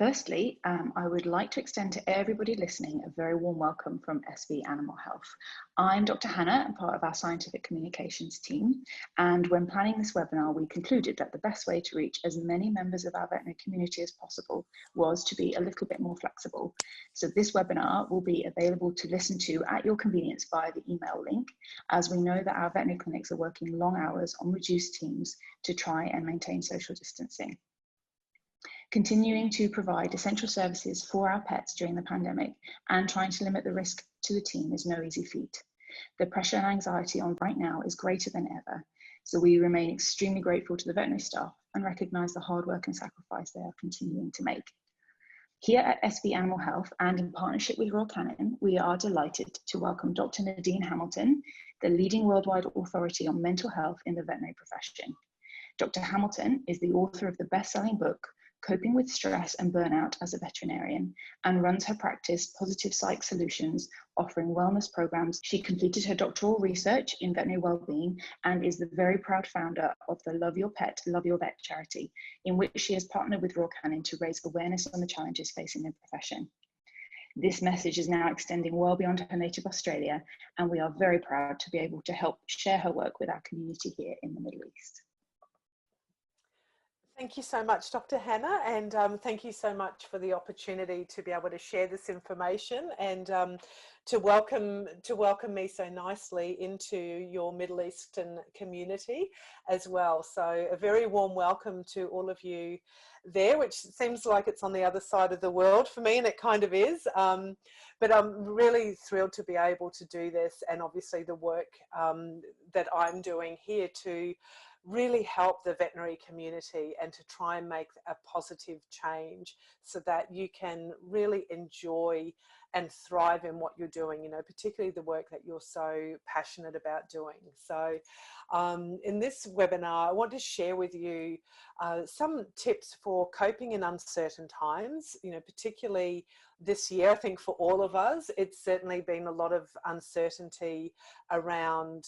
Firstly, I would like to extend to everybody listening a very warm welcome from SV Animal Health. I'm Dr. Hannah and part of our scientific communications team. And when planning this webinar, we concluded that the best way to reach as many members of our veterinary community as possible was to be a little bit more flexible. So this webinar will be available to listen to at your convenience via the email link, as we know that our veterinary clinics are working long hours on reduced teams to try and maintain social distancing. Continuing to provide essential services for our pets during the pandemic and trying to limit the risk to the team is no easy feat. The pressure and anxiety on right now is greater than ever, so we remain extremely grateful to the veterinary staff and recognise the hard work and sacrifice they are continuing to make. Here at SV Animal Health and in partnership with Royal Canin, we are delighted to welcome Dr. Nadine Hamilton, the leading worldwide authority on mental health in the veterinary profession. Dr. Hamilton is the author of the best-selling book, Coping with Stress and Burnout as a Veterinarian, and runs her practice, Positive Psych Solutions, offering wellness programs. She completed her doctoral research in veterinary wellbeing and is the very proud founder of the Love Your Pet, Love Your Vet charity, in which she has partnered with Royal Canin to raise awareness on the challenges facing the profession. This message is now extending well beyond her native Australia, and we are very proud to be able to help share her work with our community here in the Middle East. Thank you so much, Dr. Hannah, and thank you so much for the opportunity to be able to share this information and to welcome me so nicely into your Middle Eastern community as well. So a very warm welcome to all of you there, which seems like it's on the other side of the world for me, and it kind of is. But I'm really thrilled to be able to do this, and obviously the work that I'm doing here to really help the veterinary community and to try and make a positive change so that you can really enjoy and thrive in what you're doing, you know, particularly the work that you're so passionate about doing. So in this webinar, I want to share with you some tips for coping in uncertain times, you know, particularly this year. I think for all of us, it's certainly been a lot of uncertainty around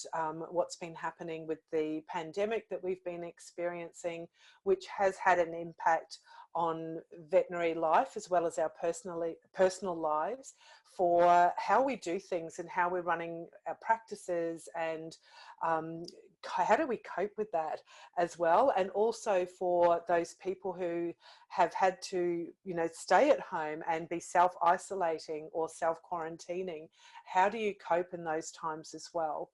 what's been happening with the pandemic that we've been experiencing, which has had an impact on veterinary life as well as our personal lives for how we do things and how we're running our practices, and how do we cope with that as well. And also for those people who have had to, you know, stay at home and be self-isolating or self-quarantining, how do you cope in those times as well?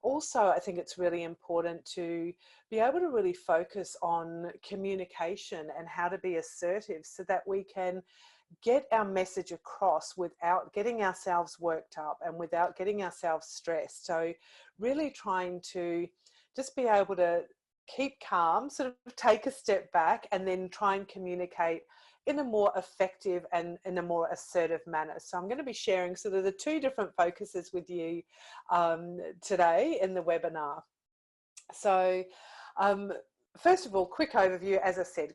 Also, I think it's really important to be able to really focus on communication and how to be assertive so that we can get our message across without getting ourselves worked up and without getting ourselves stressed. So really trying to just be able to keep calm, sort of take a step back, and then try and communicate in a more effective and in a more assertive manner. So I'm going to be sharing sort of the two different focuses with you today in the webinar. So first of all, quick overview, as I said,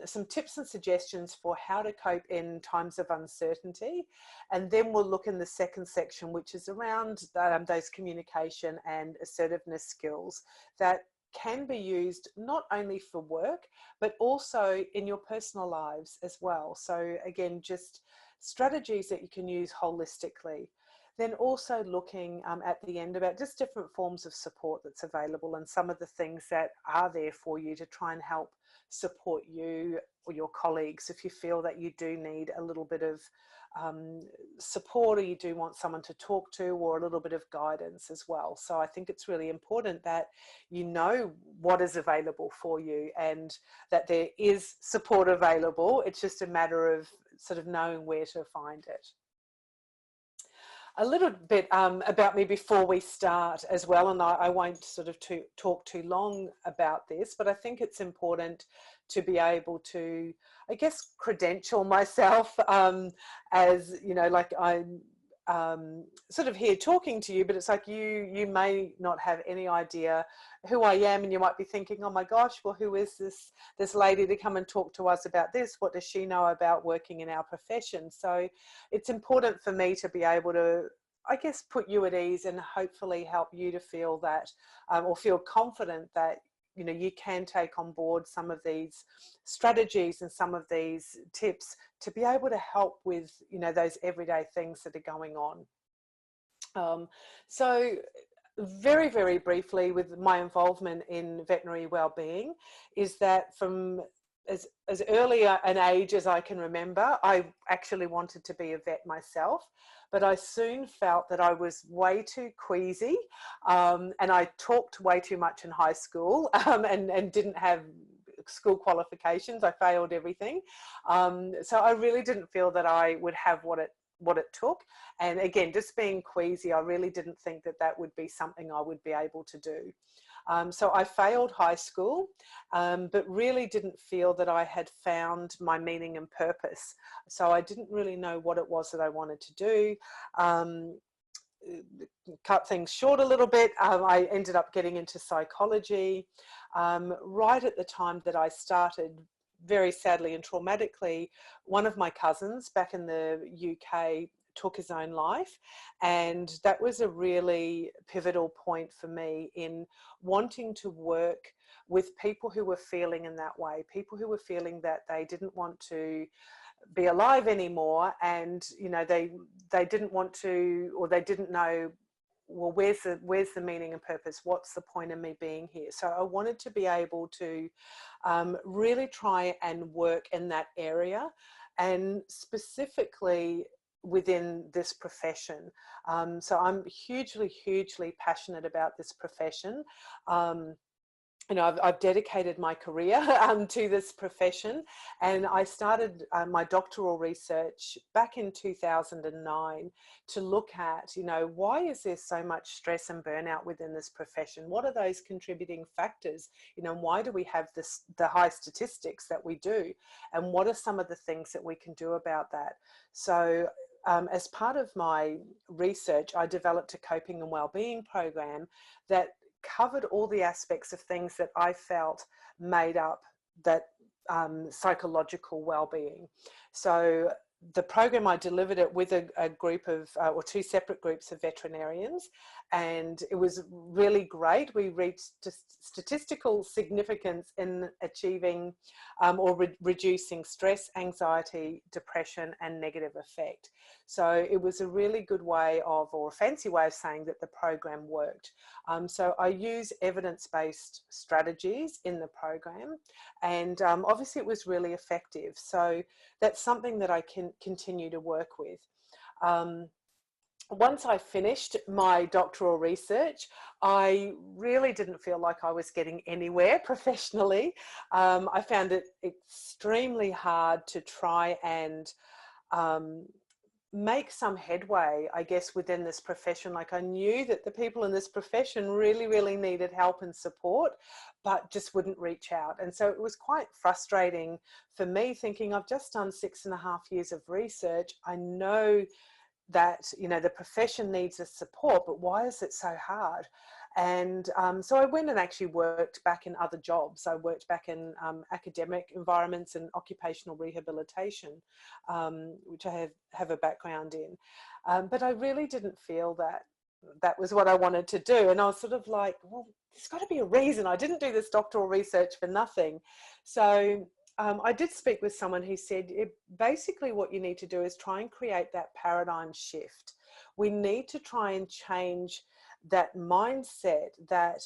some tips and suggestions for how to cope in times of uncertainty. And then we'll look in the second section, which is around those communication and assertiveness skills that can be used not only for work, but also in your personal lives as well. So again, just strategies that you can use holistically. Then also looking at the end about just different forms of support that's available and some of the things that are there for you to try and help support you or your colleagues if you feel that you do need a little bit of support, or you do want someone to talk to, or a little bit of guidance as well. So I think it's really important that you know what is available for you and that there is support available. It's just a matter of sort of knowing where to find it. A little bit about me before we start as well, and I won't sort of talk too long about this, but I think it's important to be able to, I guess, credential myself as, you know, like I'm sort of here talking to you, but it's like you may not have any idea who I am, and you might be thinking, oh my gosh, well, who is this lady to come and talk to us about this? What does she know about working in our profession? So it's important for me to be able to, I guess, put you at ease and hopefully help you to feel that or feel confident that you can take on board some of these strategies and some of these tips to be able to help with, those everyday things that are going on. So very, very briefly, with my involvement in veterinary wellbeing, is that from as early an age as I can remember, I actually wanted to be a vet myself, but I soon felt that I was way too queasy, and I talked way too much in high school, and didn't have school qualifications. I failed everything. So I really didn't feel that I would have what it took. And again, just being queasy, I really didn't think that that would be something I would be able to do. So I failed high school, but really didn't feel that I had found my meaning and purpose. So I didn't really know what it was that I wanted to do. Cut things short a little bit, I ended up getting into psychology. Right at the time that I started, very sadly and traumatically, one of my cousins back in the UK took his own life, and that was a really pivotal point for me in wanting to work with people who were feeling in that way, people who were feeling that they didn't want to be alive anymore, and they didn't want to, or they didn't know, well, where's the meaning and purpose? What's the point of me being here? So I wanted to be able to really try and work in that area, and specifically within this profession. So I'm hugely passionate about this profession. I've dedicated my career to this profession, and I started my doctoral research back in 2009 to look at, why is there so much stress and burnout within this profession? What are those contributing factors? Why do we have the high statistics that we do? And what are some of the things that we can do about that? So as part of my research, I developed a coping and wellbeing program that covered all the aspects of things that I felt made up that psychological well-being. So the program, I delivered it with a group of, or two separate groups of veterinarians, and it was really great. We reached statistical significance in achieving or reducing stress, anxiety, depression, and negative affect. So it was a really good way of, or a fancy way of saying that the program worked. So I use evidence-based strategies in the program, and obviously it was really effective. So that's something that I can continue to work with. Once I finished my doctoral research, I really didn't feel like I was getting anywhere professionally. I found it extremely hard to try and make some headway, I guess, within this profession. Like, I knew that the people in this profession really needed help and support, but just wouldn't reach out. And so it was quite frustrating for me, thinking, I've just done 6.5 years of research. I know that, the profession needs the support, but why is it so hard? And so I went and actually worked back in other jobs. I worked back in academic environments and occupational rehabilitation, which I have a background in. But I really didn't feel that was what I wanted to do. And I was sort of like, well, there's got to be a reason. I didn't do this doctoral research for nothing. So I did speak with someone who said, basically what you need to do is try and create that paradigm shift. We need to try and change that mindset that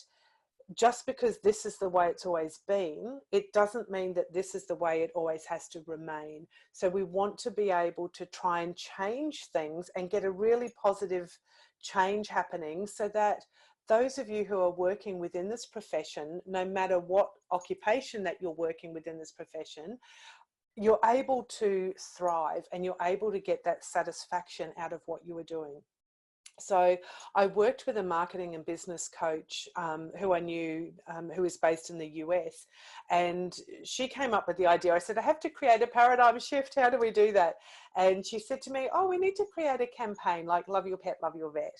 just because this is the way it's always been, it doesn't mean that this is the way it always has to remain. So we want to be able to try and change things and get a really positive change happening, so that those of you who are working within this profession, no matter what occupation that you're working within this profession, you're able to thrive and you're able to get that satisfaction out of what you are doing. So I worked with a marketing and business coach who I knew, who is based in the US, and she came up with the idea. I said, I have to create a paradigm shift. How do we do that? And she said to me, oh, we need to create a campaign like Love Your Pet, Love Your Vet.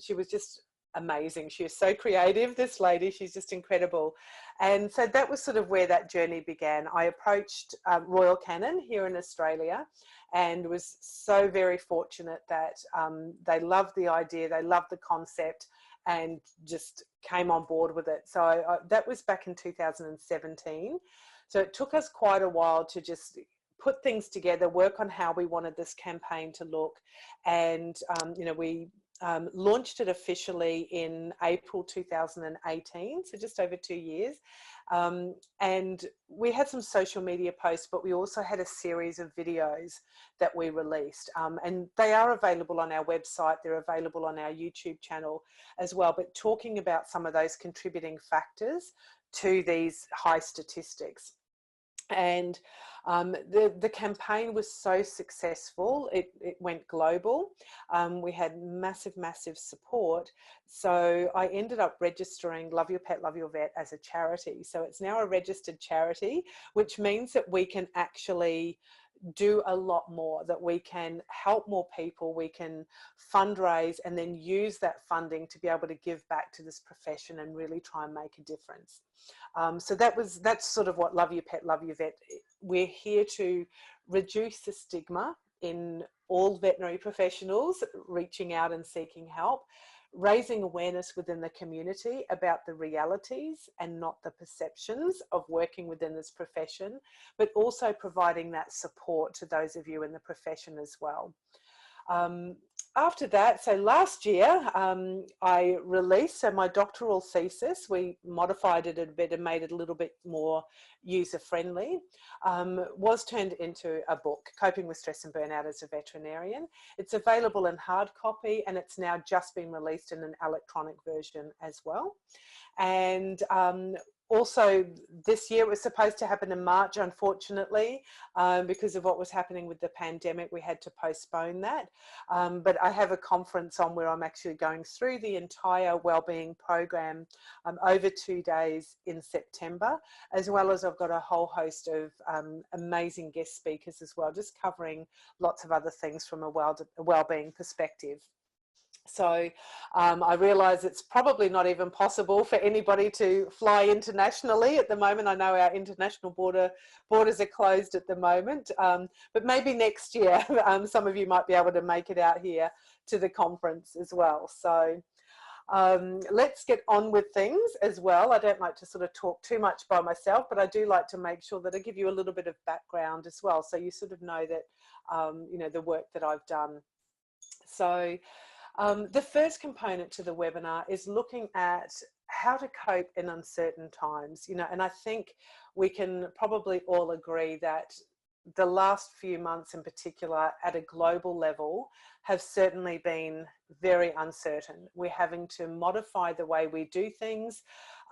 She was just amazing. She is so creative, this lady. She's just incredible. And so that was sort of where that journey began. I approached Royal Canin here in Australia, and was so very fortunate that they loved the idea, they loved the concept, and just came on board with it. So that was back in 2017. So it took us quite a while to just put things together, work on how we wanted this campaign to look. And, you know, we launched it officially in April 2018, so just over 2 years. And we had some social media posts, but we also had a series of videos that we released. And they are available on our website, they're available on our YouTube channel as well, but talking about some of those contributing factors to these high statistics. And the campaign was so successful, it went global. We had massive support. So I ended up registering Love Your Pet, Love Your Vet as a charity. So it's now a registered charity, which means that we can actually do a lot more, that we can help more people, we can fundraise and then use that funding to be able to give back to this profession and really try and make a difference. So that's sort of what Love Your Pet, Love Your Vet. We're here to reduce the stigma in all veterinary professionals reaching out and seeking help, raising awareness within the community about the realities and not the perceptions of working within this profession, but also providing that support to those of you in the profession as well. After that, so last year, I released my doctoral thesis. We modified it a bit and made it a little bit more user-friendly, was turned into a book, Coping with Stress and Burnout as a Veterinarian. It's available in hard copy and it's now just been released in an electronic version as well. And also this year, it was supposed to happen in March, unfortunately, because of what was happening with the pandemic, we had to postpone that. But I have a conference on where I'm actually going through the entire Wellbeing program over 2 days in September, as well as I've got a whole host of amazing guest speakers as well, just covering lots of other things from a wellbeing perspective. So I realise it's probably not even possible for anybody to fly internationally at the moment. I know our international borders are closed at the moment, but maybe next year some of you might be able to make it out here to the conference as well. So let's get on with things as well. I don't like to sort of talk too much by myself, but I do like to make sure that I give you a little bit of background as well, so you sort of know that you know, the work that I've done. So the first component to the webinar is looking at how to cope in uncertain times, you know, and I think we can probably all agree that the last few months in particular at a global level have certainly been very uncertain. We're having to modify the way we do things.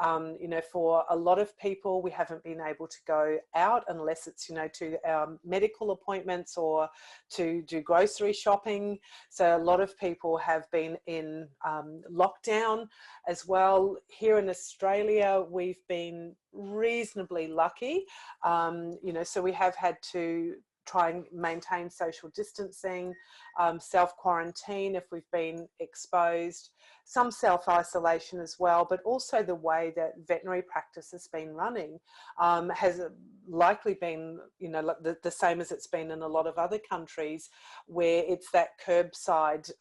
You know, for a lot of people, we haven't been able to go out unless it's, you know, to our medical appointments or to do grocery shopping. So a lot of people have been in lockdown as well. Here in Australia, we've been reasonably lucky, you know, so we have had to try and maintain social distancing, self-quarantine if we've been exposed, some self-isolation as well, but also the way that veterinary practice has been running has likely been, you know, the same as it's been in a lot of other countries, where it's that curbside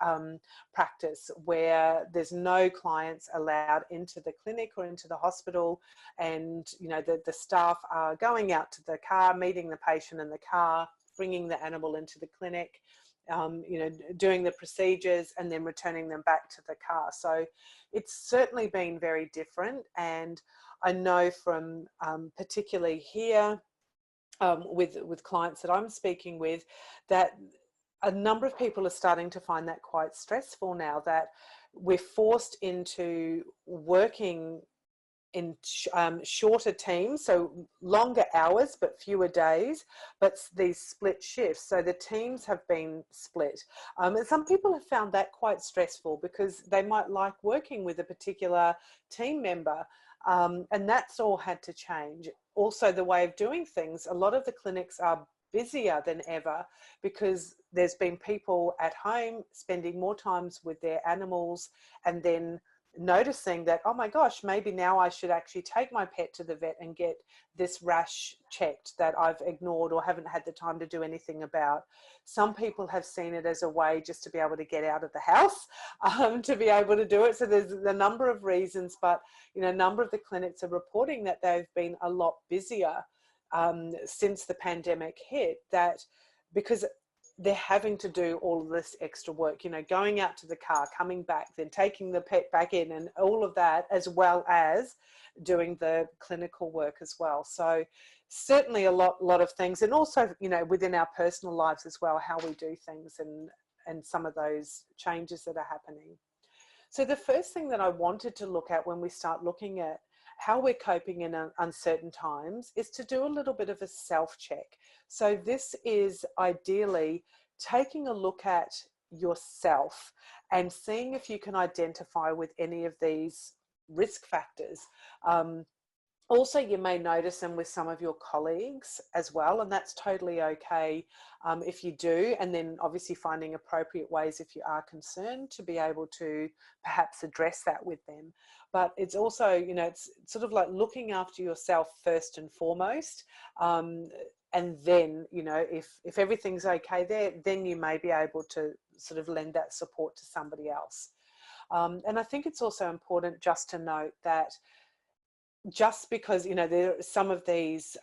practice where there's no clients allowed into the clinic or into the hospital, and, you know, the staff are going out to the car, meeting the patient in the car, bringing the animal into the clinic, you know, doing the procedures and then returning them back to the car. So it's certainly been very different. And I know from particularly here with clients that I'm speaking with, that a number of people are starting to find that quite stressful now, that we're forced into working in shorter teams, so longer hours but fewer days, but these split shifts. So the teams have been split. And some people have found that quite stressful because they might like working with a particular team member, and that's all had to change. Also the way of doing things, a lot of the clinics are busier than ever because there's been people at home spending more times with their animals, and then noticing that, oh my gosh, maybe now I should actually take my pet to the vet and get this rash checked that I've ignored or haven't had the time to do anything about. Some people have seen it as a way just to be able to get out of the house, to be able to do it. So there's a number of reasons, but a number of the clinics are reporting that they've been a lot busier since the pandemic hit, that because they're having to do all of this extra work, going out to the car, coming back, then taking the pet back in, and all of that, as well as doing the clinical work as well. So certainly a lot of things, and also, within our personal lives as well, how we do things and some of those changes that are happening. So the first thing that I wanted to look at when we start looking at how we're coping in uncertain times is to do a little bit of a self-check. So this is ideally taking a look at yourself and seeing if you can identify with any of these risk factors. Also, you may notice them with some of your colleagues as well, and that's totally okay if you do, and then obviously finding appropriate ways, if you are concerned, to be able to perhaps address that with them. But it's also, it's sort of like looking after yourself first and foremost, and then, if everything's okay there, then you may be able to sort of lend that support to somebody else. And I think it's also important just to note that just because, there are some of these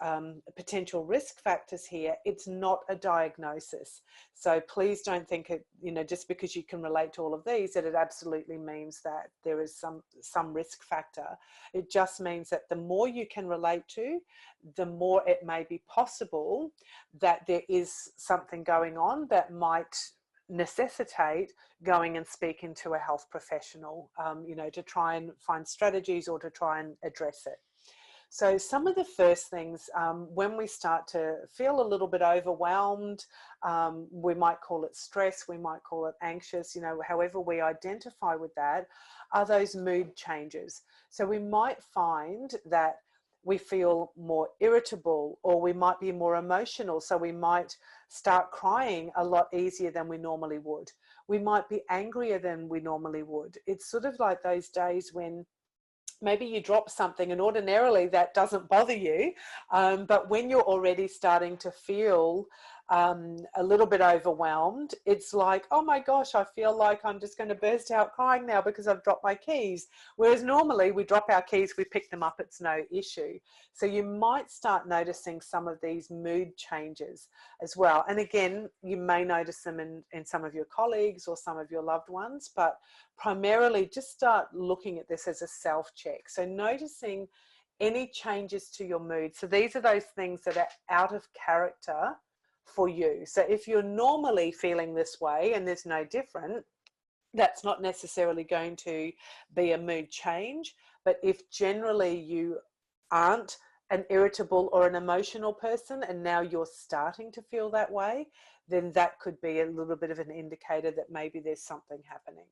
potential risk factors here, it's not a diagnosis. So please don't think it, just because you can relate to all of these, that it absolutely means that there is some risk factor. It just means that the more you can relate to, the more it may be possible that there is something going on that might necessitate going and speaking to a health professional, to try and find strategies or to try and address it. So some of the first things, when we start to feel a little bit overwhelmed, we might call it stress, we might call it anxious, however we identify with that, are those mood changes. So we might find that we feel more irritable, or we might be more emotional. So we might start crying a lot easier than we normally would. We might be angrier than we normally would. It's sort of like those days when maybe you drop something and ordinarily that doesn't bother you, but when you're already starting to feel a little bit overwhelmed, it's like, oh my gosh, I feel like I'm just going to burst out crying now because I've dropped my keys. Whereas normally we drop our keys, we pick them up, it's no issue. So you might start noticing some of these mood changes as well. And again, you may notice them in some of your colleagues or some of your loved ones, but primarily just start looking at this as a self-check. So noticing any changes to your mood. So these are those things that are out of character for you. So if you're normally feeling this way and there's no different, that's not necessarily going to be a mood change. But if generally you aren't an irritable or an emotional person and now you're starting to feel that way, then that could be a little bit of an indicator that maybe there's something happening.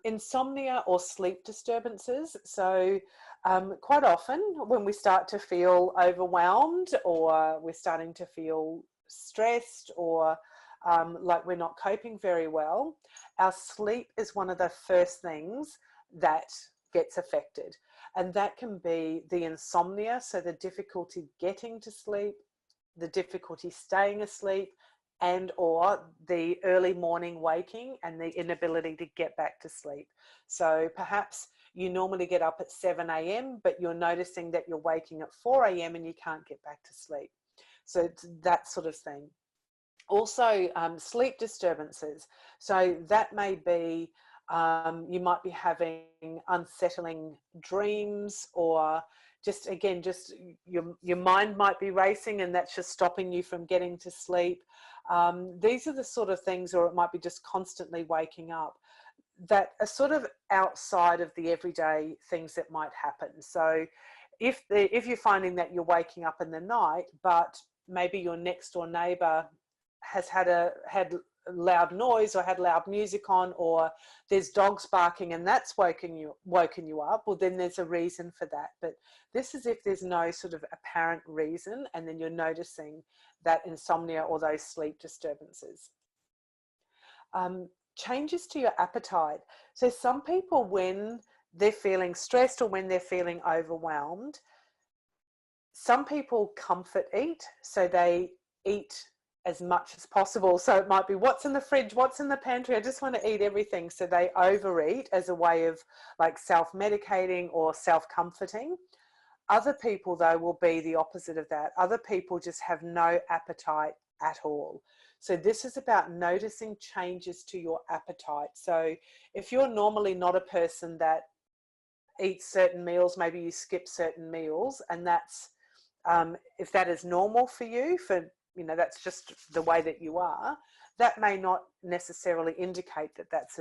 Insomnia or sleep disturbances. So quite often when we start to feel overwhelmed, or we're starting to feel stressed, or like we're not coping very well, our sleep is one of the first things that gets affected. And that can be the insomnia, so the difficulty getting to sleep, the difficulty staying asleep, and or the early morning waking and the inability to get back to sleep. So perhaps you normally get up at 7 a.m, but you're noticing that you're waking at 4 a.m. and you can't get back to sleep. So it's that sort of thing. Also, sleep disturbances. So that may be, you might be having unsettling dreams, or just again, just your mind might be racing and that's just stopping you from getting to sleep. These are the sort of things, or it might be just constantly waking up, that are sort of outside of the everyday things that might happen. So if you're finding that you're waking up in the night, but maybe your next door neighbor has had loud noise or had loud music on, or there's dogs barking and that's woken you up, well then there's a reason for that. But this is if there's no sort of apparent reason, and then you're noticing that insomnia or those sleep disturbances. changes to your appetite. So some people, when they're feeling stressed or when they're feeling overwhelmed, some people comfort eat, so they eat as much as possible. So it might be, what's in the fridge, what's in the pantry, I just want to eat everything. So they overeat as a way of like self-medicating or self-comforting. Other people, though, will be the opposite of that. Other people just have no appetite at all. So this is about noticing changes to your appetite. So if you're normally not a person that eats certain meals, maybe you skip certain meals, and that's if that is normal for you, that's just the way that you are, that may not necessarily indicate that that's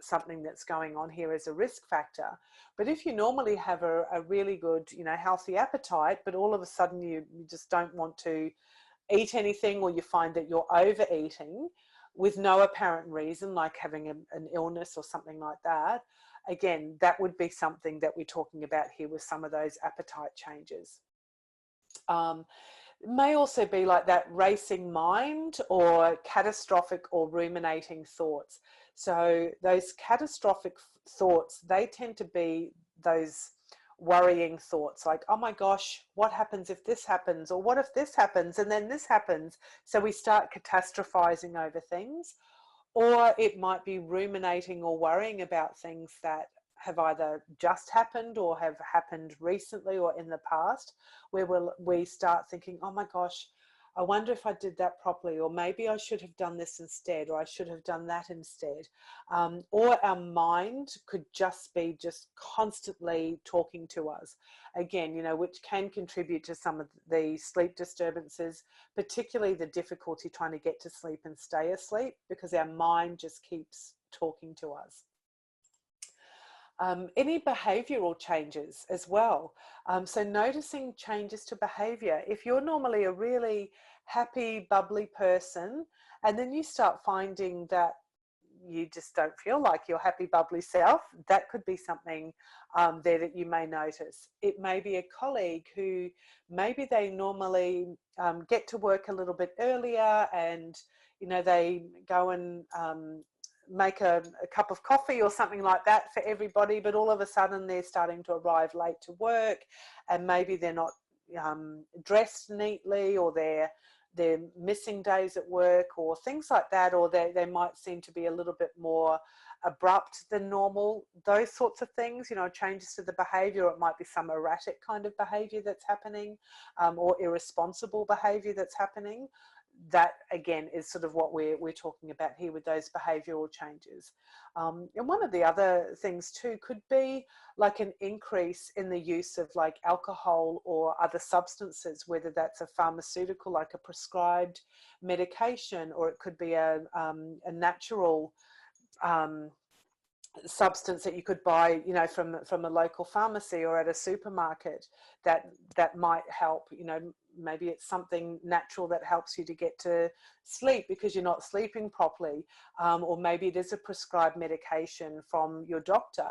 something that's going on here as a risk factor. But if you normally have a really good, healthy appetite, but all of a sudden you just don't want to eat anything, or you find that you're overeating with no apparent reason, like having an illness or something like that, again, that would be something that we're talking about here with some of those appetite changes. It may also be like that racing mind or catastrophic or ruminating thoughts. So those catastrophic thoughts, they tend to be those worrying thoughts like, oh my gosh, what happens if this happens? Or what if this happens and then this happens? So we start catastrophizing over things. Or it might be ruminating or worrying about things that have either just happened or have happened recently or in the past, where we start thinking, oh my gosh, I wonder if I did that properly, or maybe I should have done this instead, or I should have done that instead. Or our mind could just be constantly talking to us. Again, which can contribute to some of the sleep disturbances, particularly the difficulty trying to get to sleep and stay asleep, because our mind just keeps talking to us. Any behavioural changes as well. So noticing changes to behaviour. If you're normally a really happy, bubbly person, and then you start finding that you just don't feel like your happy, bubbly self, that could be something there that you may notice. It may be a colleague who maybe they normally get to work a little bit earlier, and they go and make a cup of coffee or something like that for everybody, but all of a sudden they're starting to arrive late to work, and maybe they're not dressed neatly, or they're missing days at work or things like that, or they might seem to be a little bit more abrupt than normal, those sorts of things, changes to the behaviour. Or it might be some erratic kind of behaviour that's happening, or irresponsible behaviour that's happening. That again is sort of what we're talking about here with those behavioural changes. And one of the other things too could be like an increase in the use of like alcohol or other substances, whether that's a pharmaceutical, like a prescribed medication, or it could be a natural substance that you could buy, from a local pharmacy or at a supermarket that might help. Maybe it's something natural that helps you to get to sleep because you're not sleeping properly, or maybe it is a prescribed medication from your doctor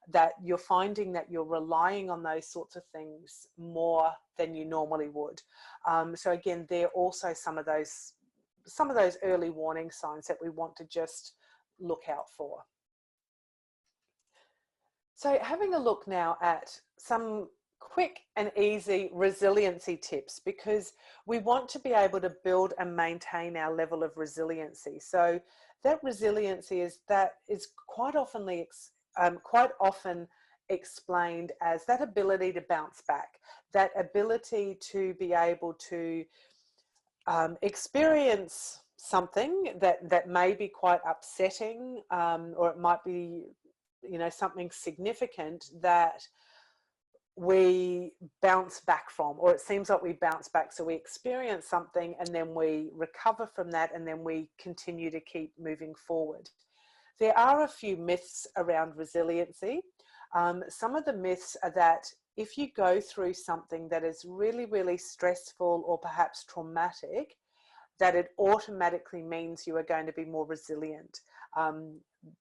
that you're finding that you're relying on those sorts of things more than you normally would. So again, they're also some of those early warning signs that we want to just look out for. So having a look now at some quick and easy resiliency tips, because we want to be able to build and maintain our level of resiliency. So that resiliency is quite often explained as that ability to bounce back, that ability to be able to experience something that may be quite upsetting, or it might be something significant that we bounce back from, or it seems like we bounce back. So we experience something and then we recover from that, and then we continue to keep moving forward. There are a few myths around resiliency. Some of the myths are that if you go through something that is really, really stressful or perhaps traumatic, that it automatically means you are going to be more resilient.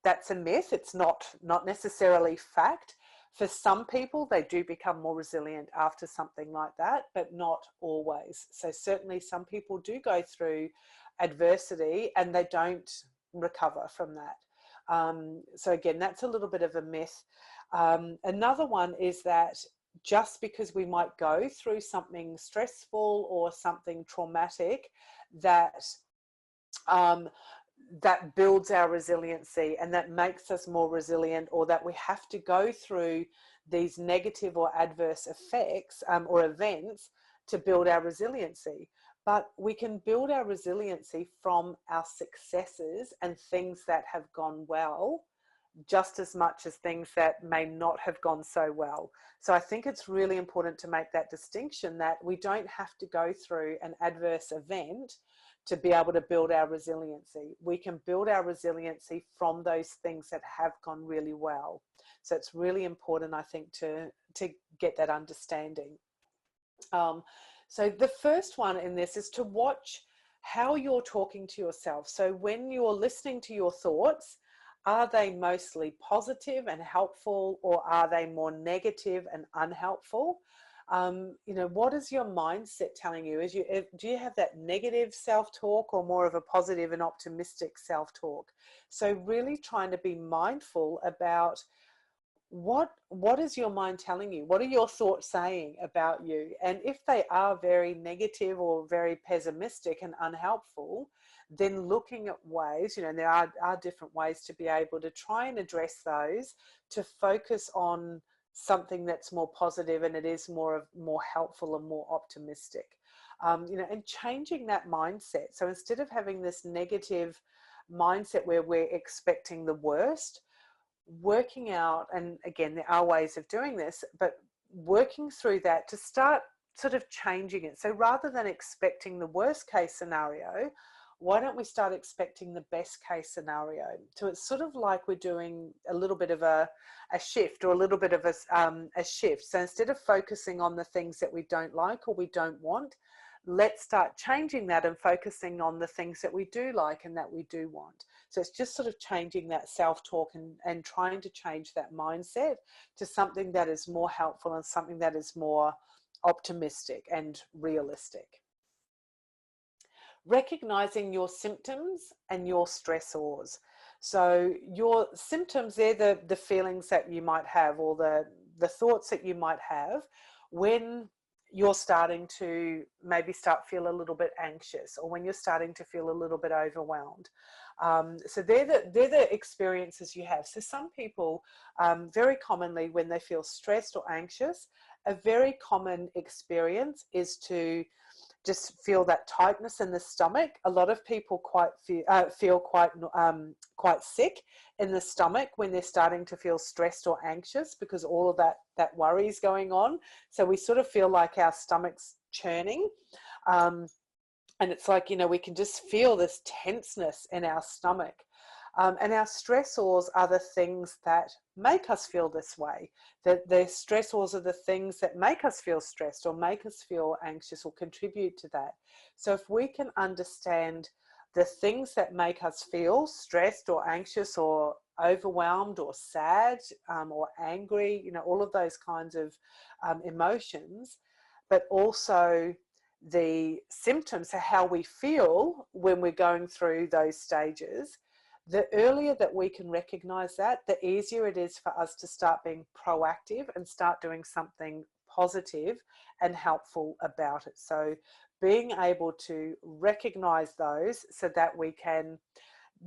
That's a myth. It's not necessarily fact. For some people, they do become more resilient after something like that, but not always. So certainly some people do go through adversity and they don't recover from that. So again, that's a little bit of a myth. Another one is that just because we might go through something stressful or something traumatic, that that builds our resiliency and that makes us more resilient, or that we have to go through these negative or adverse effects or events to build our resiliency. But we can build our resiliency from our successes and things that have gone well, just as much as things that may not have gone so well. So I think it's really important to make that distinction, that we don't have to go through an adverse event to be able to build our resiliency. We can build our resiliency from those things that have gone really well. So it's really important, I think, to get that understanding. So the first one in this is to watch how you're talking to yourself. So when you're listening to your thoughts, are they mostly positive and helpful, or are they more negative and unhelpful? You know, what is your mindset telling you? Do you have that negative self-talk or more of a positive and optimistic self-talk? So really trying to be mindful about what is your mind telling you? What are your thoughts saying about you? And if they are very negative or very pessimistic and unhelpful, then looking at ways, you know, there are different ways to be able to try and address those, to focus on something that's more positive and it is more helpful and more optimistic. You know, and changing that mindset. So instead of having this negative mindset where we're expecting the worst, working out, and again, there are ways of doing this, but working through that to start sort of changing it. So rather than expecting the worst case scenario, why don't we start expecting the best case scenario? So it's sort of like we're doing a little bit of a shift, or a little bit of a shift. So instead of focusing on the things that we don't like or we don't want, let's start changing that and focusing on the things that we do like and that we do want. So it's just sort of changing that self-talk and trying to change that mindset to something that is more helpful and something that is more optimistic and realistic. Recognizing your symptoms and your stressors. So your symptoms, they're the feelings that you might have, or the thoughts that you might have when you're starting to maybe feel a little bit anxious, or when you're starting to feel a little bit overwhelmed. So they're the experiences you have. So some people, very commonly when they feel stressed or anxious, a very common experience is to just feel that tightness in the stomach. A lot of people feel quite sick in the stomach when they're starting to feel stressed or anxious, because all of that worry is going on. So we sort of feel like our stomach's churning. And it's like, you know, we can just feel this tenseness in our stomach. And our stressors are the things that make us feel this way. The stressors are the things that make us feel stressed or make us feel anxious or contribute to that. So if we can understand the things that make us feel stressed or anxious or overwhelmed or sad or angry, you know, all of those kinds of emotions, but also the symptoms, so how we feel when we're going through those stages, the earlier that we can recognize that, the easier it is for us to start being proactive and start doing something positive and helpful about it. So being able to recognize those so that we can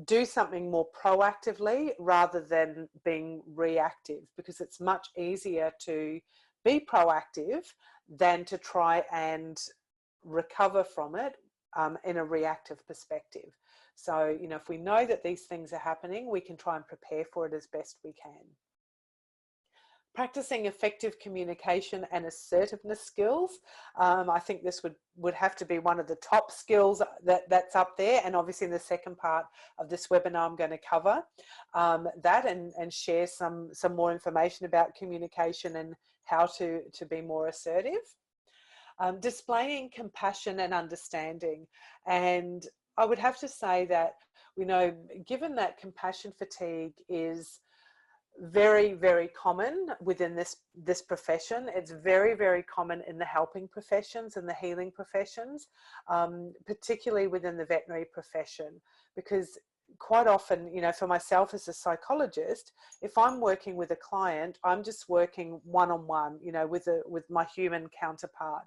do something more proactively rather than being reactive, because it's much easier to be proactive than to try and recover from it in a reactive perspective. So, you know, if we know that these things are happening, we can try and prepare for it as best we can. Practicing effective communication and assertiveness skills. I think this would have to be one of the top skills that's up there. And obviously in the second part of this webinar, I'm going to cover that and share some more information about communication and how to be more assertive. Displaying compassion and understanding. And I would have to say that, you know, given that compassion fatigue is very, very common within this profession, it's very, very common in the helping professions and the healing professions, particularly within the veterinary profession, because quite often, you know, for myself as a psychologist, if I'm working with a client, I'm just working one-on-one, you know, with my human counterpart.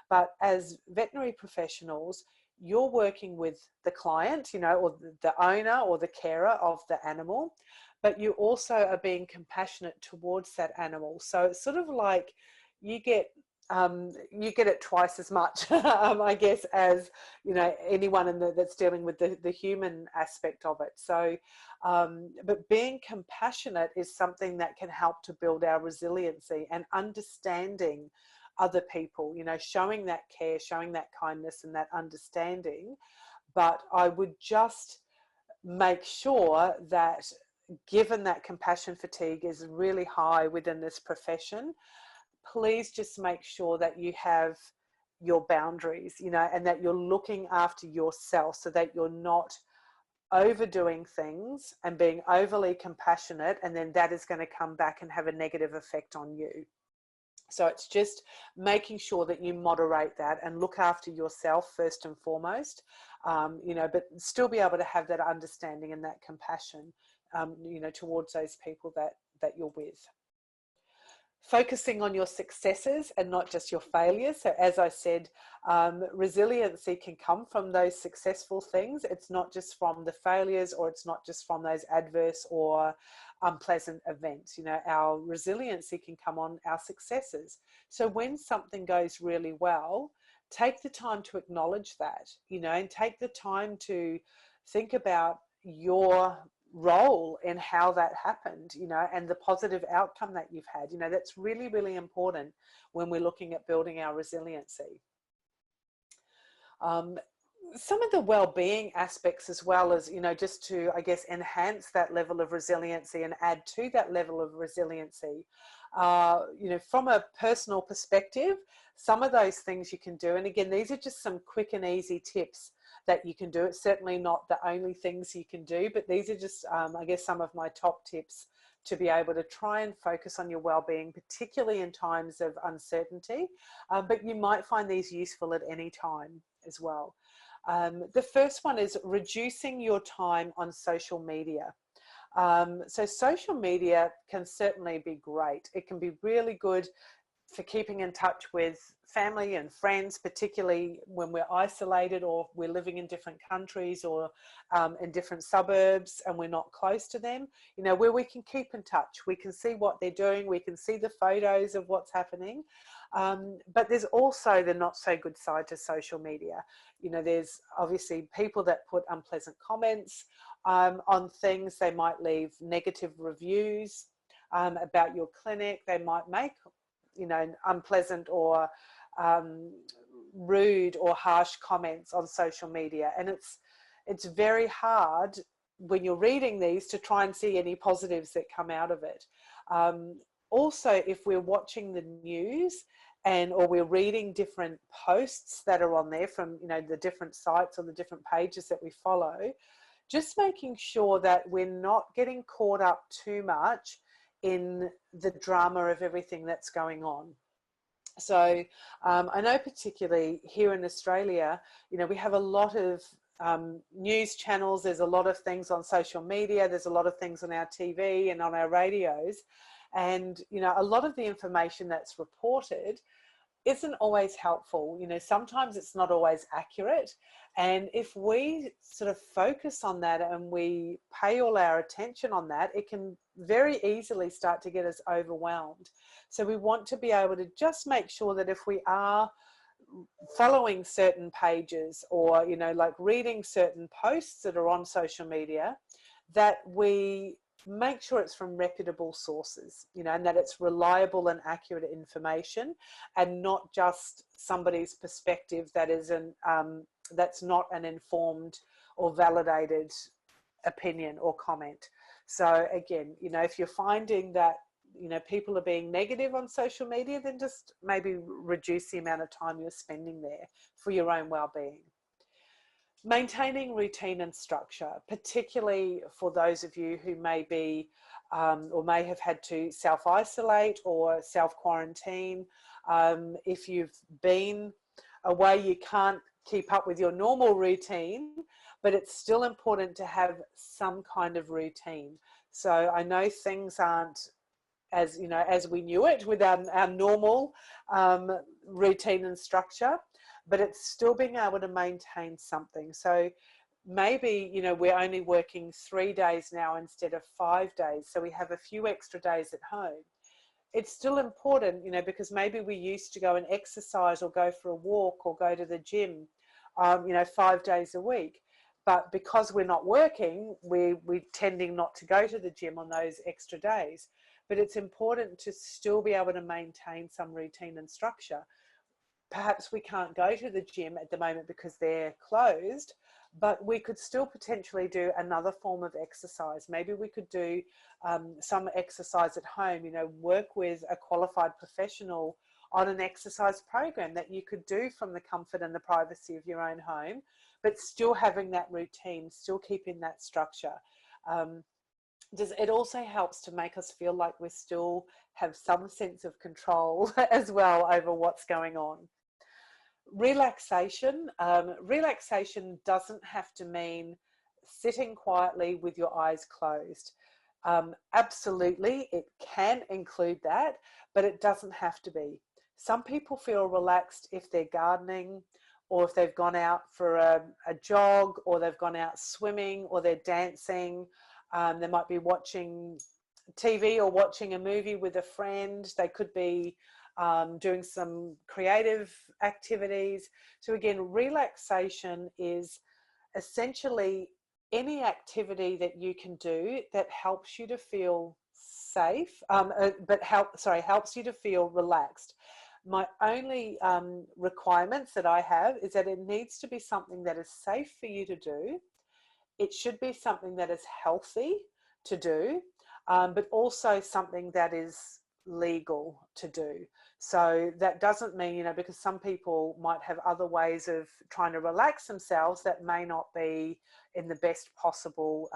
But as veterinary professionals, you're working with the client, you know, or the owner or the carer of the animal, but you also are being compassionate towards that animal. So it's sort of like you get it twice as much, I guess, as, you know, anyone that's dealing with the human aspect of it. So, but being compassionate is something that can help to build our resiliency and understanding other people, you know, showing that care, showing that kindness and that understanding. But I would just make sure that, given that compassion fatigue is really high within this profession, please just make sure that you have your boundaries, you know, and that you're looking after yourself so that you're not overdoing things and being overly compassionate, and then that is going to come back and have a negative effect on you. So it's just making sure that you moderate that and look after yourself first and foremost, you know, but still be able to have that understanding and that compassion, you know, towards those people that you're with. Focusing on your successes and not just your failures. So as I said, resiliency can come from those successful things. It's not just from the failures, or it's not just from those adverse or unpleasant events. You know, our resiliency can come on our successes. So when something goes really well, take the time to acknowledge that, you know, and take the time to think about your role in how that happened, you know, and the positive outcome that you've had. You know, that's really, really important when we're looking at building our resiliency. Some of the well-being aspects, as well as, you know, just to, I guess, enhance that level of resiliency and add to that level of resiliency, you know, from a personal perspective, some of those things you can do. And again, these are just some quick and easy tips that you can do. It's certainly not the only things you can do, but these are just, I guess, some of my top tips to be able to try and focus on your well-being, particularly in times of uncertainty. But you might find these useful at any time as well. The first one is reducing your time on social media. So social media can certainly be great. It can be really good for keeping in touch with family and friends, particularly when we're isolated or we're living in different countries or in different suburbs and we're not close to them, you know, where we can keep in touch. We can see what they're doing. We can see the photos of what's happening. But there's also the not so good side to social media. You know, there's obviously people that put unpleasant comments on things. They might leave negative reviews about your clinic. They might make, you know, unpleasant or rude or harsh comments on social media. And it's very hard when you're reading these to try and see any positives that come out of it. Also, if we're watching the news or we're reading different posts that are on there from, you know, the different sites or the different pages that we follow, just making sure that we're not getting caught up too much in the drama of everything that's going on. So I know particularly here in Australia, you know, we have a lot of news channels. There's a lot of things on social media. There's a lot of things on our TV and on our radios. And, you know, a lot of the information that's reported isn't always helpful. You know, sometimes it's not always accurate. And if we sort of focus on that and we pay all our attention on that, it can very easily start to get us overwhelmed. So we want to be able to just make sure that if we are following certain pages or, you know, like reading certain posts that are on social media, that we make sure it's from reputable sources, you know, and that it's reliable and accurate information and not just somebody's perspective that isn't, that's not an informed or validated opinion or comment. So again, you know, if you're finding that, you know, people are being negative on social media, then just maybe reduce the amount of time you're spending there for your own well-being. Maintaining routine and structure, particularly for those of you who may be or may have had to self-isolate or self-quarantine. If you've been away, you can't keep up with your normal routine, but it's still important to have some kind of routine. So I know things aren't as, you know, as we knew it with our normal routine and structure, but it's still being able to maintain something. So maybe, you know, we're only working 3 days now instead of 5 days, so we have a few extra days at home. It's still important, you know, because maybe we used to go and exercise or go for a walk or go to the gym, you know, 5 days a week. But because we're not working, we're tending not to go to the gym on those extra days. But it's important to still be able to maintain some routine and structure. Perhaps we can't go to the gym at the moment because they're closed, but we could still potentially do another form of exercise. Maybe we could do some exercise at home, you know, work with a qualified professional on an exercise program that you could do from the comfort and the privacy of your own home, but still having that routine, still keeping that structure. It also helps to make us feel like we still have some sense of control as well over what's going on. Relaxation. Relaxation doesn't have to mean sitting quietly with your eyes closed. Absolutely, it can include that, but it doesn't have to be. Some people feel relaxed if they're gardening, or if they've gone out for a jog, or they've gone out swimming, or they're dancing. They might be watching TV or watching a movie with a friend. They could be doing some creative activities. So again, relaxation is essentially any activity that you can do that helps you to feel safe, helps you to feel relaxed. My only requirements that I have is that it needs to be something that is safe for you to do. It should be something that is healthy to do, but also something that is legal to do. So that doesn't mean, you know, because some people might have other ways of trying to relax themselves that may not be in the best possible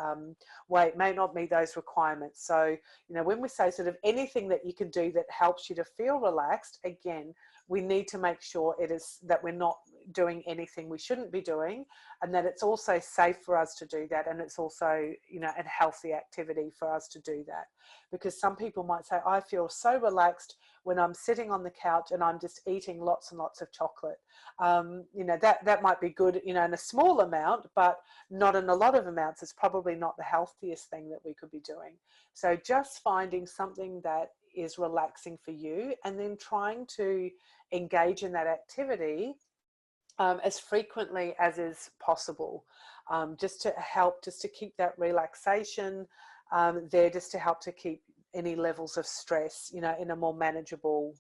way. It may not meet those requirements. So, you know, when we say sort of anything that you can do that helps you to feel relaxed, again, we need to make sure it is that we're not doing anything we shouldn't be doing, and that it's also safe for us to do that, and it's also, you know, a healthy activity for us to do that. Because some people might say, I feel so relaxed when I'm sitting on the couch and I'm just eating lots and lots of chocolate. You know, that might be good, you know, in a small amount, but not in a lot of amounts. It's probably not the healthiest thing that we could be doing. So just finding something that is relaxing for you, and then trying to engage in that activity as frequently as is possible, just to keep that relaxation there, just to help to keep any levels of stress, you know, in a more manageable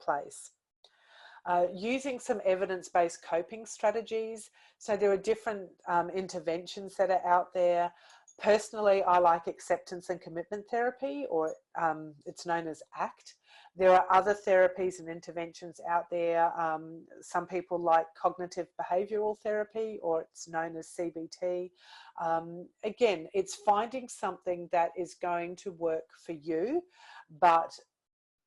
place. Using some evidence-based coping strategies. So there are different interventions that are out there. Personally, I like acceptance and commitment therapy, or it's known as ACT. There are other therapies and interventions out there. Some people like cognitive behavioural therapy, or it's known as CBT. Again, it's finding something that is going to work for you, but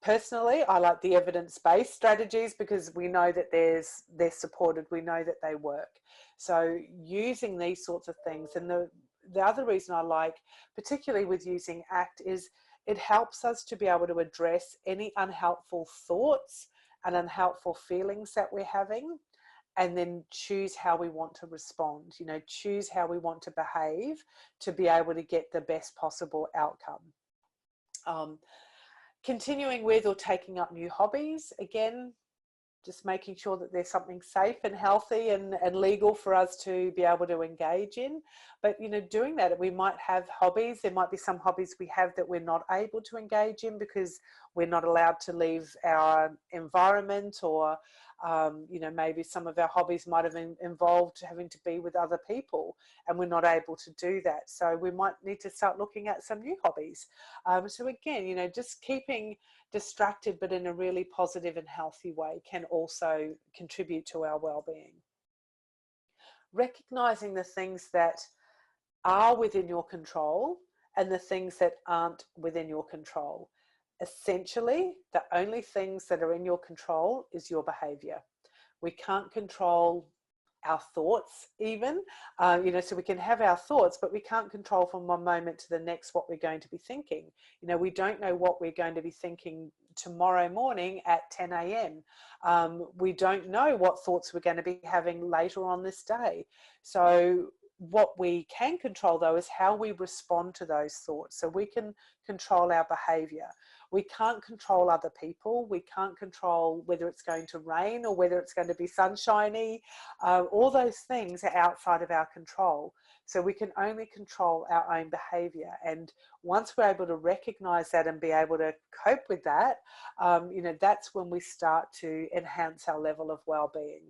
personally, I like the evidence-based strategies because we know that they're supported, we know that they work. So using these sorts of things, and the other reason I like, particularly with using ACT, is it helps us to be able to address any unhelpful thoughts and unhelpful feelings that we're having, and then choose how we want to respond, you know, choose how we want to behave to be able to get the best possible outcome. Continuing with or taking up new hobbies, again, just making sure that there's something safe and healthy and legal for us to be able to engage in. But, you know, doing that, we might have hobbies. There might be some hobbies we have that we're not able to engage in because we're not allowed to leave our environment, or, you know, maybe some of our hobbies might have involved having to be with other people, and we're not able to do that. So we might need to start looking at some new hobbies. So again, you know, just keeping distracted but in a really positive and healthy way can also contribute to our well-being. Recognizing the things that are within your control and the things that aren't within your control. Essentially, the only things that are in your control is your behavior. We can't control our thoughts even, you know, so we can have our thoughts, but we can't control from one moment to the next what we're going to be thinking. You know, we don't know what we're going to be thinking tomorrow morning at 10 a.m. We don't know what thoughts we're going to be having later on this day. So what we can control, though, is how we respond to those thoughts. So we can control our behavior. We can't control other people. We can't control whether it's going to rain or whether it's going to be sunshiny. All those things are outside of our control. So we can only control our own behavior. And once we're able to recognize that and be able to cope with that, you know, that's when we start to enhance our level of well-being.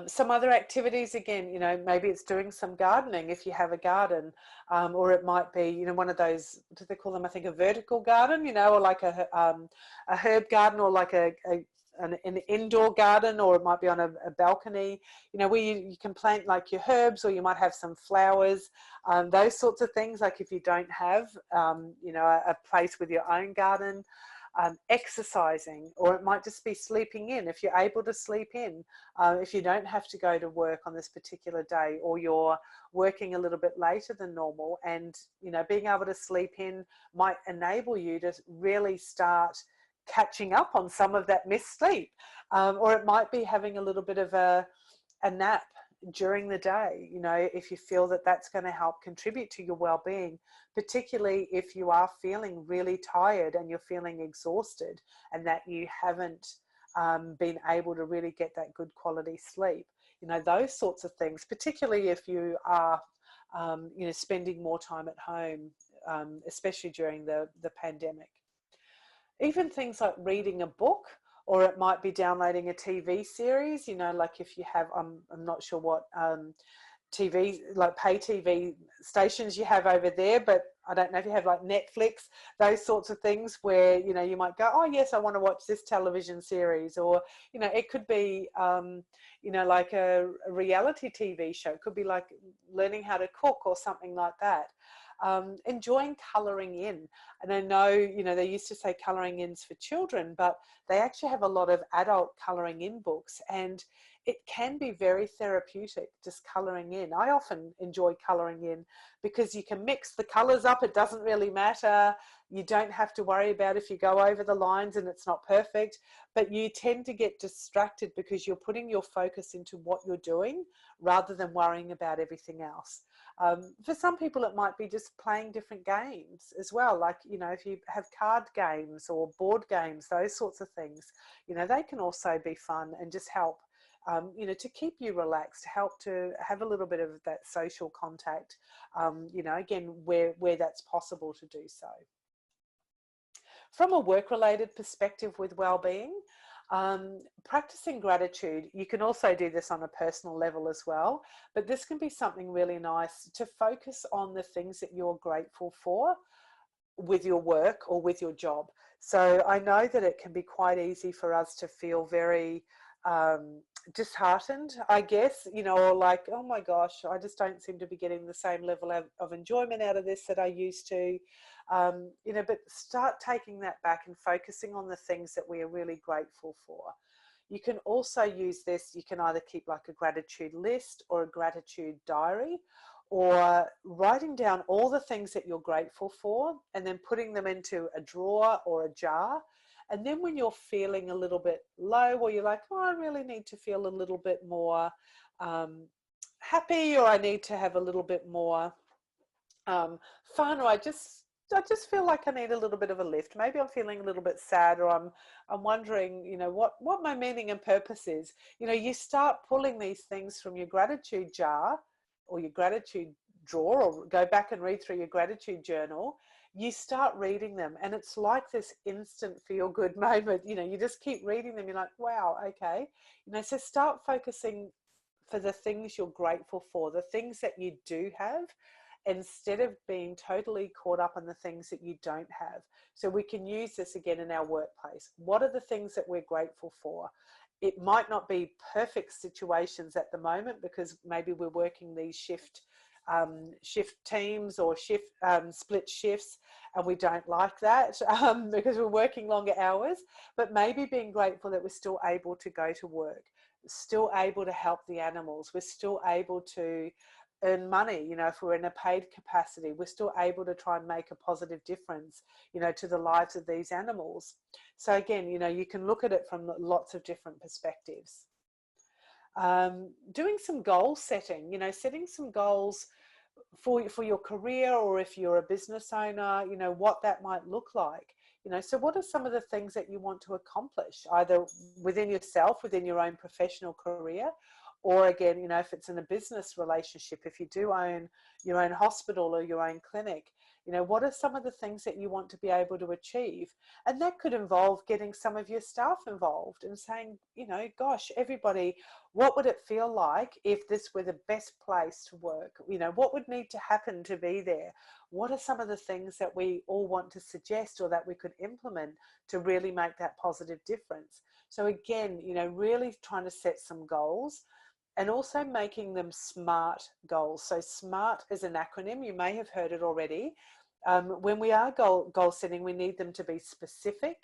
Some other activities, again, you know, maybe it's doing some gardening if you have a garden, or it might be, you know, one of those, do they call them, I think, a vertical garden, you know, or like a herb garden, or like an indoor garden, or it might be on a balcony, you know, where you can plant like your herbs, or you might have some flowers, those sorts of things. Like if you don't have, you know, a place with your own garden. Exercising, or it might just be sleeping in if you're able to sleep in, if you don't have to go to work on this particular day, or you're working a little bit later than normal, and you know, being able to sleep in might enable you to really start catching up on some of that missed sleep, or it might be having a little bit of a nap during the day, you know, if you feel that that's going to help contribute to your well-being, particularly if you are feeling really tired and you're feeling exhausted and that you haven't been able to really get that good quality sleep. You know, those sorts of things, particularly if you are, you know, spending more time at home, especially during the pandemic. Even things like reading a book, or it might be downloading a TV series, you know, like if you have, I'm not sure what TV, like pay TV stations you have over there, but I don't know if you have like Netflix, those sorts of things where, you know, you might go, oh yes, I want to watch this television series, or, you know, it could be, you know, like a reality TV show. It could be like learning how to cook or something like that. Enjoying colouring in. And I know, you know, they used to say colouring in's for children, but they actually have a lot of adult colouring in books, and it can be very therapeutic just colouring in. I often enjoy colouring in because you can mix the colours up. It doesn't really matter. You don't have to worry about if you go over the lines and it's not perfect, but you tend to get distracted because you're putting your focus into what you're doing rather than worrying about everything else. For some people, it might be just playing different games as well. Like, you know, if you have card games or board games, those sorts of things, you know, they can also be fun and just help, you know, to keep you relaxed, help to have a little bit of that social contact, you know, again, where that's possible to do so. From a work-related perspective with well-being, practicing gratitude, you can also do this on a personal level as well, but this can be something really nice to focus on the things that you're grateful for with your work or with your job. So I know that it can be quite easy for us to feel very disheartened, I guess, you know, or like, oh my gosh, I just don't seem to be getting the same level of enjoyment out of this that I used to, you know, but start taking that back and focusing on the things that we are really grateful for. You can also use this, you can either keep like a gratitude list or a gratitude diary, or writing down all the things that you're grateful for and then putting them into a drawer or a jar. And then when you're feeling a little bit low, or you're like, oh, I really need to feel a little bit more happy, or I need to have a little bit more fun, or I just feel like I need a little bit of a lift. Maybe I'm feeling a little bit sad, or I'm wondering, you know, what my meaning and purpose is. You know, you start pulling these things from your gratitude jar or your gratitude drawer, or go back and read through your gratitude journal. You start reading them, and it's like this instant feel-good moment. You know, you just keep reading them. You're like, wow, okay. You know, so start focusing for the things you're grateful for, the things that you do have, instead of being totally caught up on the things that you don't have. So we can use this again in our workplace. What are the things that we're grateful for? It might not be perfect situations at the moment, because maybe we're working these shift teams or split shifts, and we don't like that because we're working longer hours. But maybe being grateful that we're still able to go to work, still able to help the animals. We're still able to earn money. You know, if we're in a paid capacity, we're still able to try and make a positive difference, you know, to the lives of these animals. So again, you know, you can look at it from lots of different perspectives. Doing some goal setting, you know, setting some goals for your career, or if you're a business owner, you know, what that might look like. You know, so what are some of the things that you want to accomplish, either within yourself, within your own professional career, or again, you know, if it's in a business relationship, if you do own your own hospital or your own clinic, you know, what are some of the things that you want to be able to achieve? And that could involve getting some of your staff involved and saying, you know, gosh, everybody, what would it feel like if this were the best place to work? You know, what would need to happen to be there? What are some of the things that we all want to suggest or that we could implement to really make that positive difference? So again, you know, really trying to set some goals, and also making them SMART goals. So SMART is an acronym. You may have heard it already. When we are goal setting, we need them to be specific.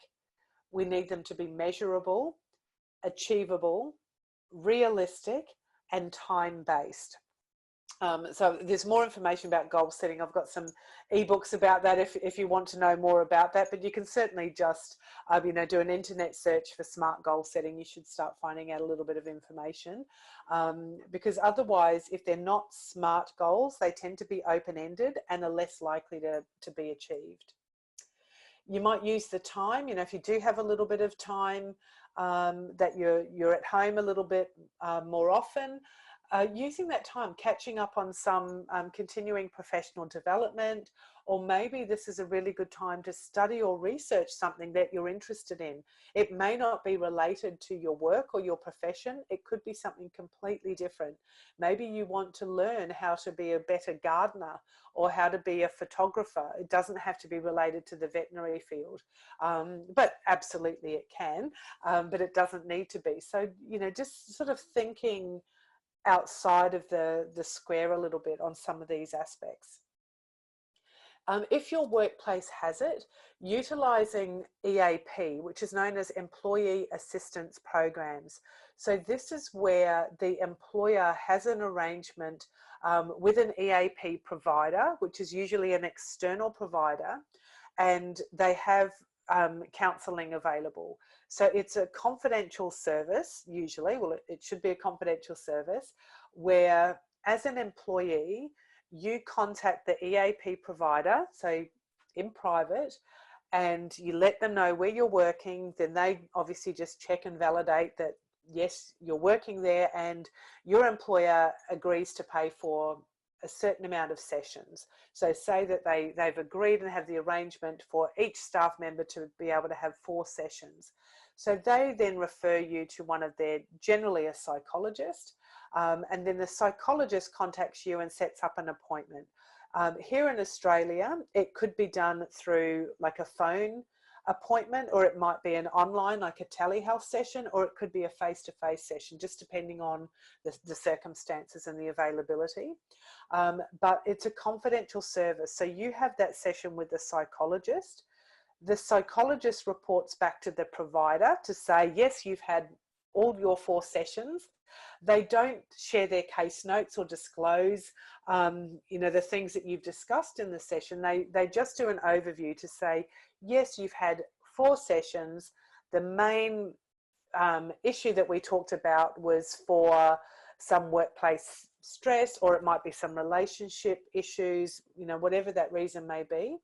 We need them to be measurable, achievable, realistic, and time-based. So there's more information about goal setting. I've got some ebooks about that if you want to know more about that, but you can certainly just you know, do an internet search for SMART goal setting. You should start finding out a little bit of information, because otherwise, if they're not SMART goals, they tend to be open-ended and are less likely to be achieved. You might use the time, you know, if you do have a little bit of time, that you're at home a little bit more often, using that time, catching up on some continuing professional development, or maybe this is a really good time to study or research something that you're interested in. It may not be related to your work or your profession. It could be something completely different. Maybe you want to learn how to be a better gardener or how to be a photographer. It doesn't have to be related to the veterinary field, but absolutely it can, but it doesn't need to be. So, you know, just sort of thinking outside of the square a little bit on some of these aspects. If your workplace has it, utilising EAP, which is known as Employee Assistance Programs. So this is where the employer has an arrangement with an EAP provider, which is usually an external provider, and they have counselling available. So it's a confidential service, usually, well, it should be a confidential service, where as an employee, you contact the EAP provider, so in private, and you let them know where you're working. Then they obviously just check and validate that, yes, you're working there, and your employer agrees to pay for a certain amount of sessions. So say that they've agreed and have the arrangement for each staff member to be able to have 4 sessions. So they then refer you to one of their, generally a psychologist, and then the psychologist contacts you and sets up an appointment. Here in Australia, it could be done through like a phone appointment, or it might be an online, like a telehealth session, or it could be a face-to-face session, just depending on the circumstances and the availability. But it's a confidential service. So you have that session with the psychologist. The psychologist reports back to the provider to say, yes, you've had all your 4 sessions. They don't share their case notes or disclose, you know, the things that you've discussed in the session. They just do an overview to say, yes, you've had 4 sessions. The main issue that we talked about was for some workplace stress, or it might be some relationship issues, you know, whatever that reason may be.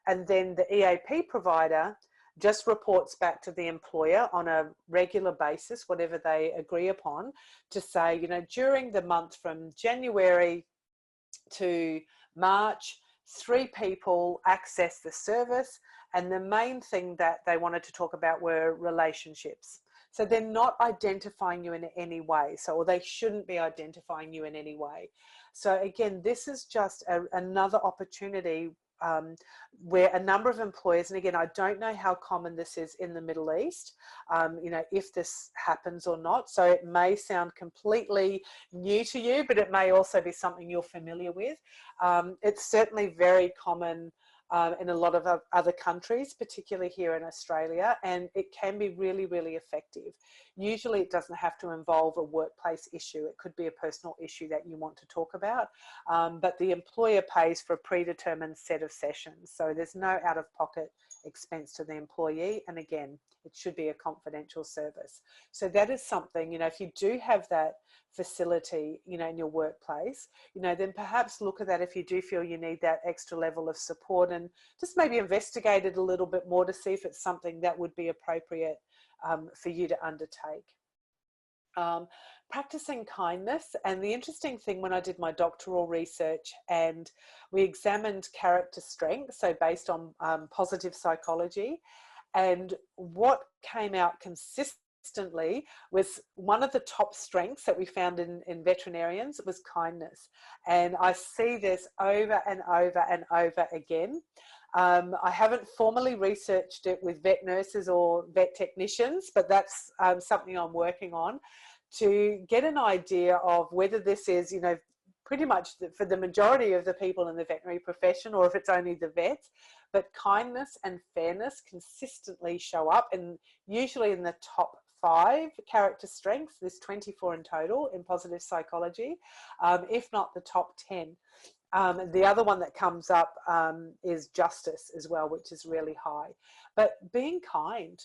And then the EAP provider just reports back to the employer on a regular basis, whatever they agree upon, to say, you know, during the month from January to March, 3 people access the service, and the main thing that they wanted to talk about were relationships. So they're not identifying you in any way, or they shouldn't be identifying you in any way. So again, this is just another opportunity where a number of employers, and again, I don't know how common this is in the Middle East, you know, if this happens or not. So it may sound completely new to you, but it may also be something you're familiar with. It's certainly very common in a lot of other countries, particularly here in Australia, and it can be really, really effective. Usually it doesn't have to involve a workplace issue. It could be a personal issue that you want to talk about, but the employer pays for a predetermined set of sessions. So there's no out-of-pocket expense to the employee. And again, it should be a confidential service. So that is something, if you do have that facility, in your workplace, then perhaps look at that if you do feel you need that extra level of support, and just maybe investigate it a little bit more to see if it's something that would be appropriate for you to undertake. Practicing kindness. And the interesting thing, when I did my doctoral research and we examined character strengths, so based on positive psychology, and what came out consistently was one of the top strengths that we found in veterinarians was kindness. And I see this over and over and over again. I haven't formally researched it with vet nurses or vet technicians, but that's something I'm working on to get an idea of whether this is, pretty much for the majority of the people in the veterinary profession, or if it's only the vets. But kindness and fairness consistently show up, and usually in the top 5 character strengths. There's 24 in total in positive psychology, if not the top 10. The other one that comes up is justice as well, which is really high. But being kind,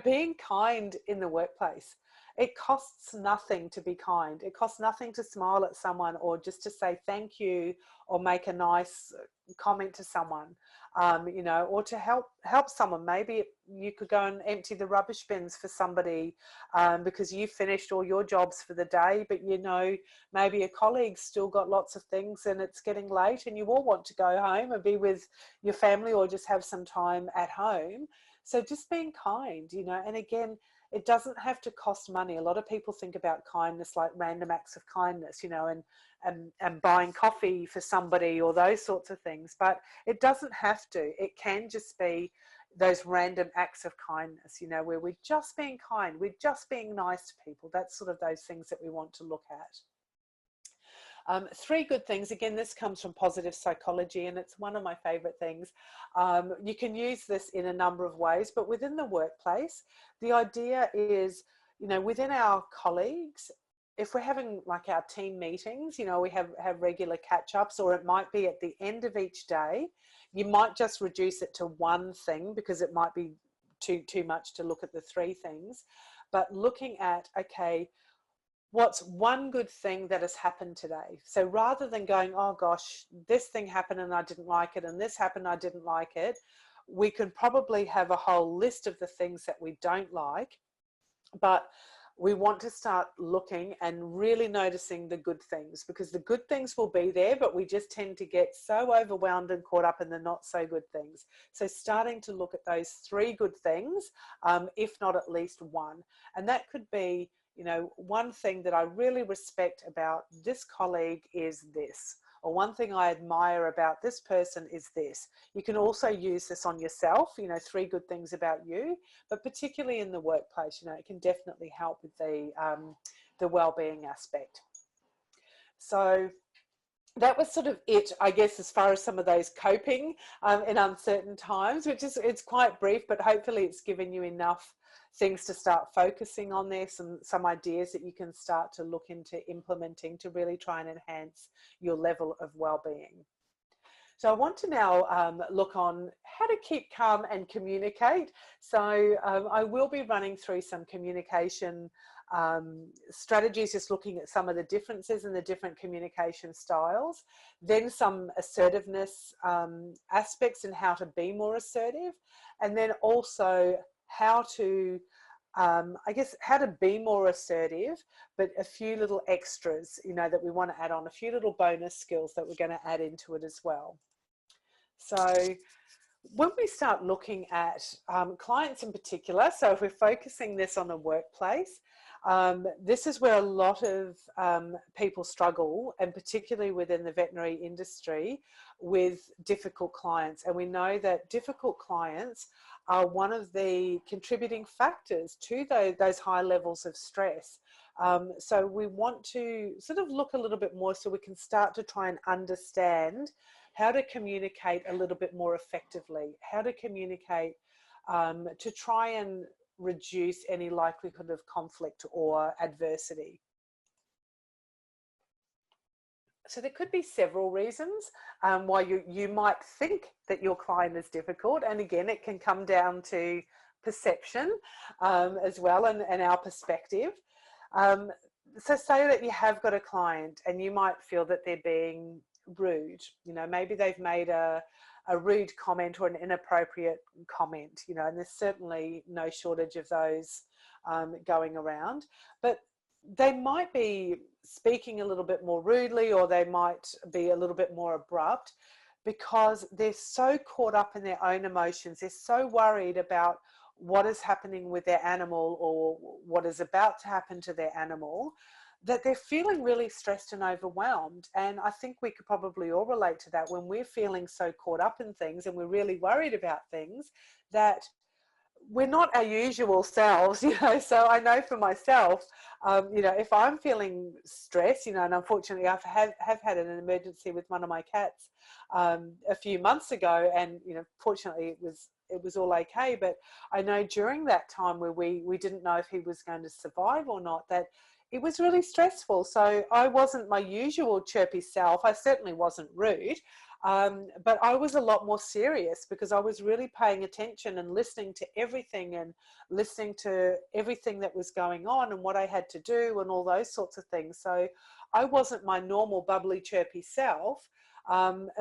being kind in the workplace. It costs nothing to be kind. It costs nothing to smile at someone, or just to say thank you, or make a nice comment to someone, or to help someone. Maybe you could go and empty the rubbish bins for somebody because you finished all your jobs for the day, but maybe a colleague's still got lots of things and it's getting late and you all want to go home and be with your family, or just have some time at home. So just being kind, and again, it doesn't have to cost money. A lot of people think about kindness like random acts of kindness, and buying coffee for somebody or those sorts of things. But it doesn't have to. It can just be those random acts of kindness, where we're just being kind, we're just being nice to people. That's sort of those things that we want to look at. 3 good things. Again, this comes from positive psychology, and it's one of my favorite things. You can use this in a number of ways, but within the workplace, the idea is, within our colleagues, if we're having like our team meetings, we have regular catch-ups, or it might be at the end of each day, you might just reduce it to 1 thing because it might be too much to look at the 3 things. But looking at, okay, what's 1 good thing that has happened today? So rather than going, oh gosh, this thing happened and I didn't like it, and this happened, I didn't like it, we can probably have a whole list of the things that we don't like, but we want to start looking and really noticing the good things, because the good things will be there, but we just tend to get so overwhelmed and caught up in the not so good things. So starting to look at those 3 good things, if not at least 1. And that could be, 1 thing that I really respect about this colleague is this, or 1 thing I admire about this person is this. You can also use this on yourself, 3 good things about you, but particularly in the workplace, it can definitely help with the well-being aspect. So that was sort of it, I guess, as far as some of those coping in uncertain times, it's quite brief, but hopefully it's given you enough things to start focusing on this, and some ideas that you can start to look into implementing to really try and enhance your level of well-being. So I want to now look on how to keep calm and communicate. So I will be running through some communication strategies, just looking at some of the differences in the different communication styles, then some assertiveness aspects and how to be more assertive, and then also how to how to be more assertive, but a few little extras, that we want to add on, a few little bonus skills that we're going to add into it as well. So when we start looking at clients in particular, so if we're focusing this on the workplace, this is where a lot of people struggle, and particularly within the veterinary industry, with difficult clients. And we know that difficult clients are one of the contributing factors to those high levels of stress. So we want to sort of look a little bit more so we can start to try and understand how to communicate a little bit more effectively, how to communicate to try and reduce any likelihood of conflict or adversity. So there could be several reasons why you might think that your client is difficult. And again, it can come down to perception as well, and our perspective. So say that you have got a client and you might feel that they're being rude. You know, maybe they've made a rude comment or an inappropriate comment, you know, and there's certainly no shortage of those going around. But they might be speaking a little bit more rudely, or they might be a little bit more abrupt because they're so caught up in their own emotions. They're so worried about what is happening with their animal or what is about to happen to their animal, that they're feeling really stressed and overwhelmed. And I think we could probably all relate to that when we're feeling so caught up in things and we're really worried about things, that we're not our usual selves, you know. So I know for myself, you know, if I'm feeling stressed, you know, and unfortunately I have had an emergency with one of my cats a few months ago, and, you know, fortunately it was all okay. But I know during that time where we didn't know if he was going to survive or not, that it was really stressful. So I wasn't my usual chirpy self. I certainly wasn't rude. But I was a lot more serious because I was really paying attention and listening to everything and listening to everything that was going on and what I had to do and all those sorts of things. So I wasn't my normal bubbly, chirpy self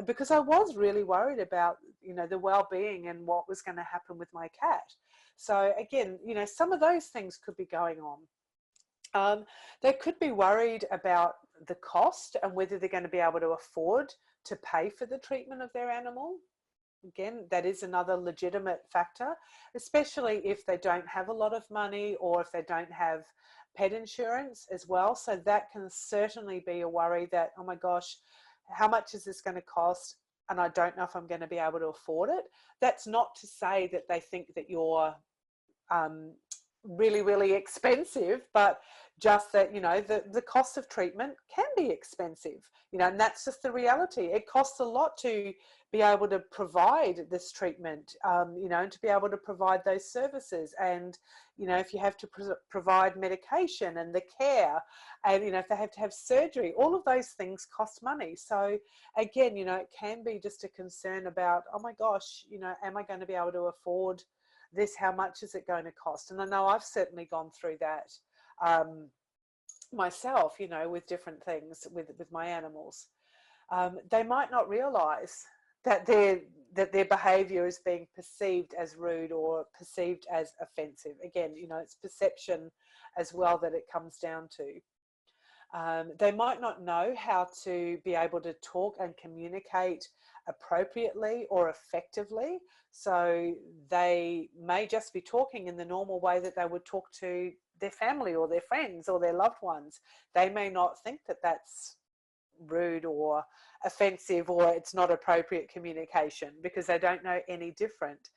because I was really worried about, you know, the well-being and what was going to happen with my cat. So again, you know, some of those things could be going on. They could be worried about the cost and whether they're going to be able to afford to pay for the treatment of their animal. Again, that is another legitimate factor, especially if they don't have a lot of money or if they don't have pet insurance as well. So that can certainly be a worry that, oh my gosh, how much is this going to cost? And I don't know if I'm going to be able to afford it. That's not to say that they think that you're really, really expensive, but just that, you know, the cost of treatment can be expensive, you know, and that's just the reality. It costs a lot to be able to provide this treatment, you know, and to be able to provide those services. And, you know, if you have to provide medication and the care, and, you know, if they have to have surgery, all of those things cost money. So again, you know, it can be just a concern about, oh my gosh, you know, am I going to be able to afford this? How much is it going to cost? And I know I've certainly gone through that myself, you know, with different things with my animals. They might not realize that their behavior is being perceived as rude or perceived as offensive. Again, you know, it's perception as well that it comes down to. They might not know how to be able to talk and communicate appropriately or effectively. So they may just be talking in the normal way that they would talk to their family or their friends or their loved ones. They may not think that that's rude or offensive or it's not appropriate communication because they don't know any different.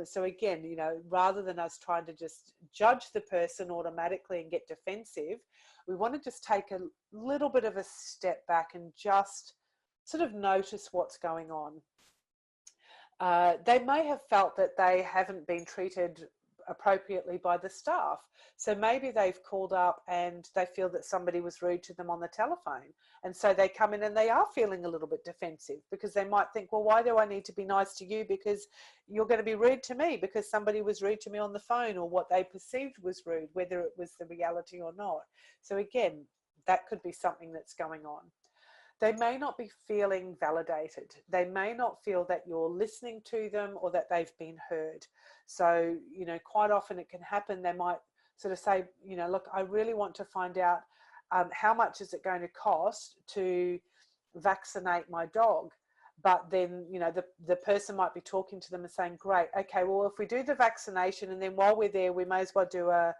So again, you know, rather than us trying to just judge the person automatically and get defensive, we want to just take a little bit of a step back and just sort of notice what's going on. They may have felt that they haven't been treated appropriately by the staff. So maybe they've called up and they feel that somebody was rude to them on the telephone. And so they come in and they are feeling a little bit defensive because they might think, well, why do I need to be nice to you because you're going to be rude to me because somebody was rude to me on the phone, or what they perceived was rude, whether it was the reality or not. So again, that could be something that's going on. They may not be feeling validated. They may not feel that you're listening to them or that they've been heard. So, you know, quite often it can happen. They might sort of say, you know, look, I really want to find out how much is it going to cost to vaccinate my dog. But then, you know, the person might be talking to them and saying, great, okay, well, if we do the vaccination and then while we're there, we may as well do a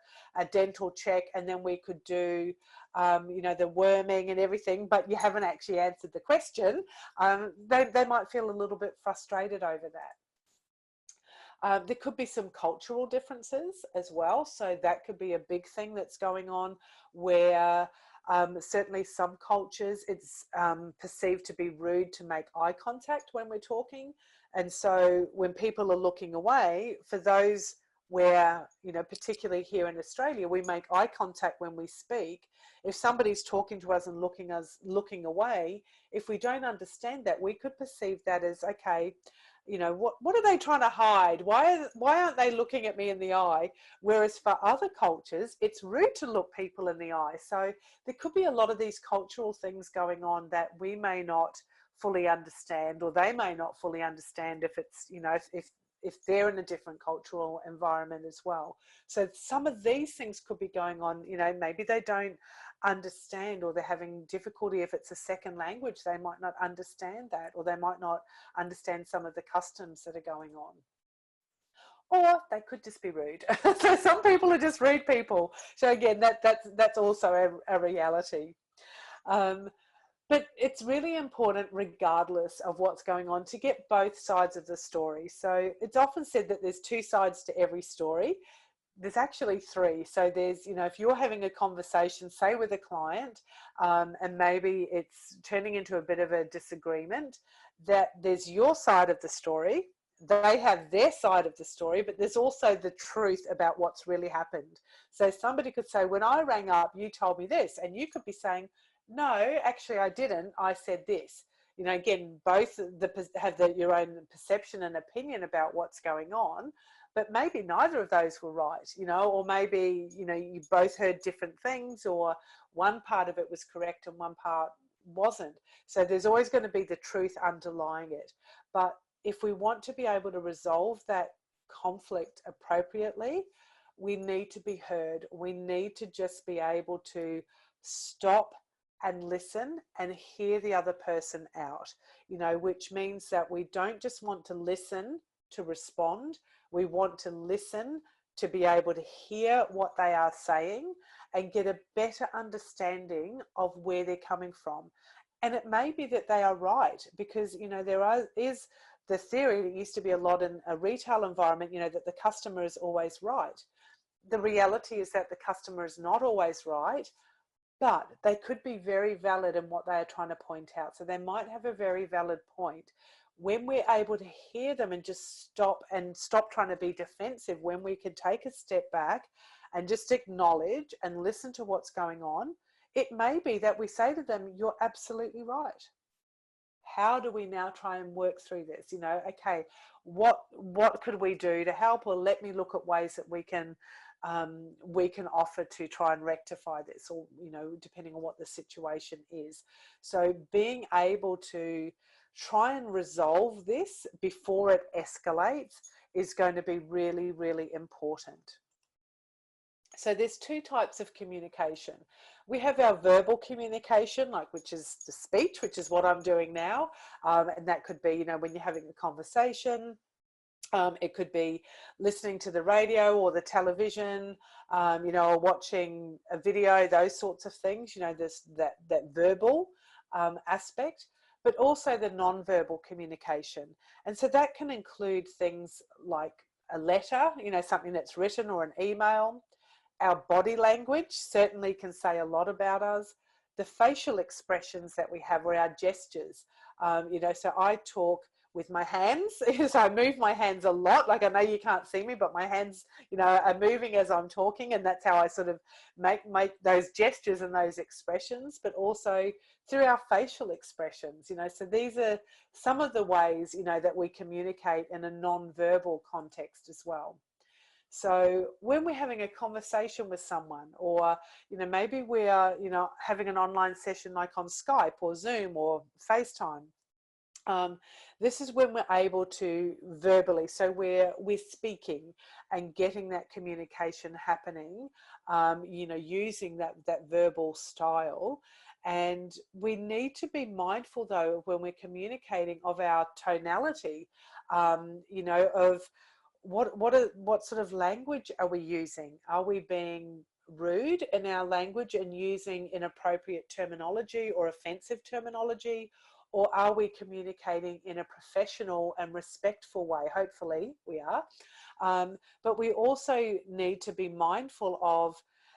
dental check, and then we could do, you know, the worming and everything, but you haven't actually answered the question. They might feel a little bit frustrated over that. There could be some cultural differences as well. So that could be a big thing that's going on where certainly some cultures it's perceived to be rude to make eye contact when we're talking. And so when people are looking away, for those where, you know, particularly here in Australia, we make eye contact when we speak. If somebody's talking to us and looking away, if we don't understand that, we could perceive that as, okay, you know, what are they trying to hide? Why aren't they looking at me in the eye? Whereas for other cultures, it's rude to look people in the eye. So there could be a lot of these cultural things going on that we may not fully understand, or they may not fully understand if it's, you know, if they're in a different cultural environment as well. So some of these things could be going on, you know, maybe they don't understand, or they're having difficulty. If it's a second language, they might not understand that, or they might not understand some of the customs that are going on. Or they could just be rude. So some people are just rude people. So again, that's also a reality. But it's really important, regardless of what's going on, to get both sides of the story. So it's often said that there's two sides to every story. There's actually three. So there's, you know, if you're having a conversation, say with a client, and maybe it's turning into a bit of a disagreement, that there's your side of the story, they have their side of the story, but there's also the truth about what's really happened. So somebody could say, when I rang up, you told me this, and you could be saying, no, actually I didn't, I said this. You know, again, both have your own perception and opinion about what's going on, but maybe neither of those were right, you know, or maybe, you know, you both heard different things, or one part of it was correct and one part wasn't. So there's always going to be the truth underlying it. But if we want to be able to resolve that conflict appropriately, we need to be heard. We need to just be able to stop and listen and hear the other person out, you know, which means that we don't just want to listen to respond. We want to listen to be able to hear what they are saying and get a better understanding of where they're coming from. And it may be that they are right, because, you know, is the theory that used to be a lot in a retail environment, you know, that the customer is always right. The reality is that the customer is not always right, but they could be very valid in what they are trying to point out. So they might have a very valid point. When we're able to hear them and just stop trying to be defensive, when we can take a step back and just acknowledge and listen to what's going on, it may be that we say to them, you're absolutely right. How do we now try and work through this? You know, okay, what could we do to help? Or let me look at ways that we can offer to try and rectify this, or, you know, depending on what the situation is. So being able to try and resolve this before it escalates is going to be really, really important. So there's two types of communication. We have our verbal communication, which is the speech, which is what I'm doing now. And that could be, you know, when you're having a conversation. It could be listening to the radio or the television, you know, or watching a video, those sorts of things, you know, that verbal aspect, but also the non-verbal communication. And so that can include things like a letter, you know, something that's written, or an email. Our body language certainly can say a lot about us. The facial expressions that we have, or our gestures, you know, so I talk with my hands. So I move my hands a lot. Like, I know you can't see me, but my hands, you know, are moving as I'm talking, and that's how I sort of make those gestures and those expressions, but also through our facial expressions, you know. So these are some of the ways, you know, that we communicate in a non-verbal context as well. So when we're having a conversation with someone, or, you know, maybe we are, you know, having an online session like on Skype or Zoom or FaceTime, this is when we're able to verbally, so we're speaking and getting that communication happening, you know, using that verbal style. And we need to be mindful, though, when we're communicating, of our tonality, you know, of what sort of language are we using? Are we being rude in our language and using inappropriate terminology or offensive terminology? Or are we communicating in a professional and respectful way? Hopefully we are. But we also need to be mindful of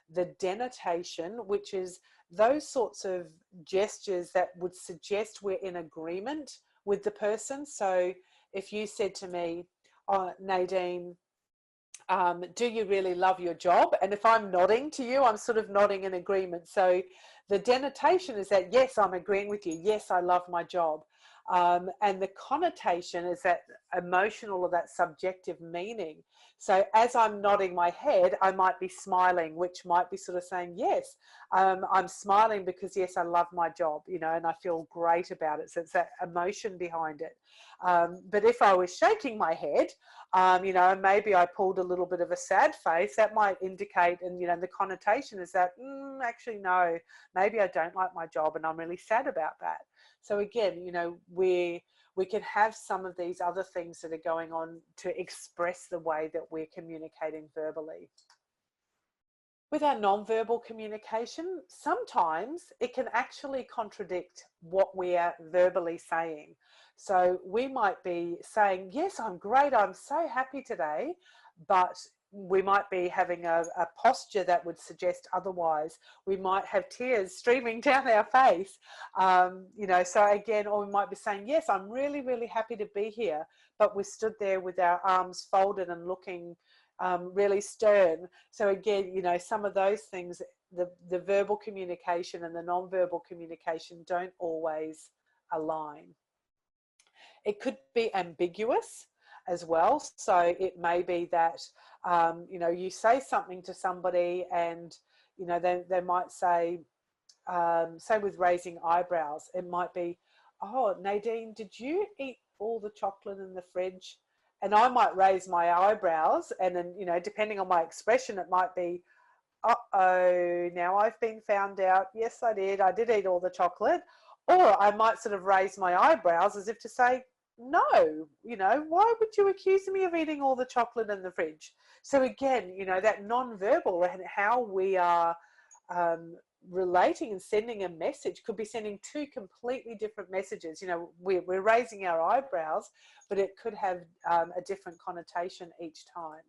the denotation, which is those sorts of gestures that would suggest we're in agreement with the person. So if you said to me, oh, Nadine, Do you really love your job? And if I'm nodding to you, I'm sort of nodding in agreement. So the denotation is that, yes, I'm agreeing with you. Yes, I love my job. And the connotation is that emotional or that subjective meaning. So as I'm nodding my head, I might be smiling, which might be sort of saying, yes, I'm smiling because, yes, I love my job, you know, and I feel great about it. So it's that emotion behind it. But if I was shaking my head, you know, maybe I pulled a little bit of a sad face, that might indicate, and, you know, the connotation is that, actually, no, maybe I don't like my job and I'm really sad about that. So again, you know, we can have some of these other things that are going on to express the way that we're communicating verbally. With our non-verbal communication, sometimes it can actually contradict what we are verbally saying. So we might be saying, yes, I'm great, I'm so happy today, but we might be having a posture that would suggest otherwise. We might have tears streaming down our face, you know, so again, or we might be saying, yes, I'm really, really happy to be here, but we're stood there with our arms folded and looking really stern. So again, you know, some of those things, the verbal communication and the non-verbal communication don't always align. It could be ambiguous as well. So it may be that, you know, you say something to somebody and, you know, they might say with raising eyebrows, it might be, oh, Nadine, did you eat all the chocolate in the fridge? And I might raise my eyebrows, and then, you know, depending on my expression, it might be, uh-oh, now I've been found out. Yes, I did eat all the chocolate. Or I might sort of raise my eyebrows as if to say, no, you know, why would you accuse me of eating all the chocolate in the fridge? So again, you know, that non-verbal and how we are relating and sending a message could be sending two completely different messages. You know, we're raising our eyebrows, but it could have a different connotation each time.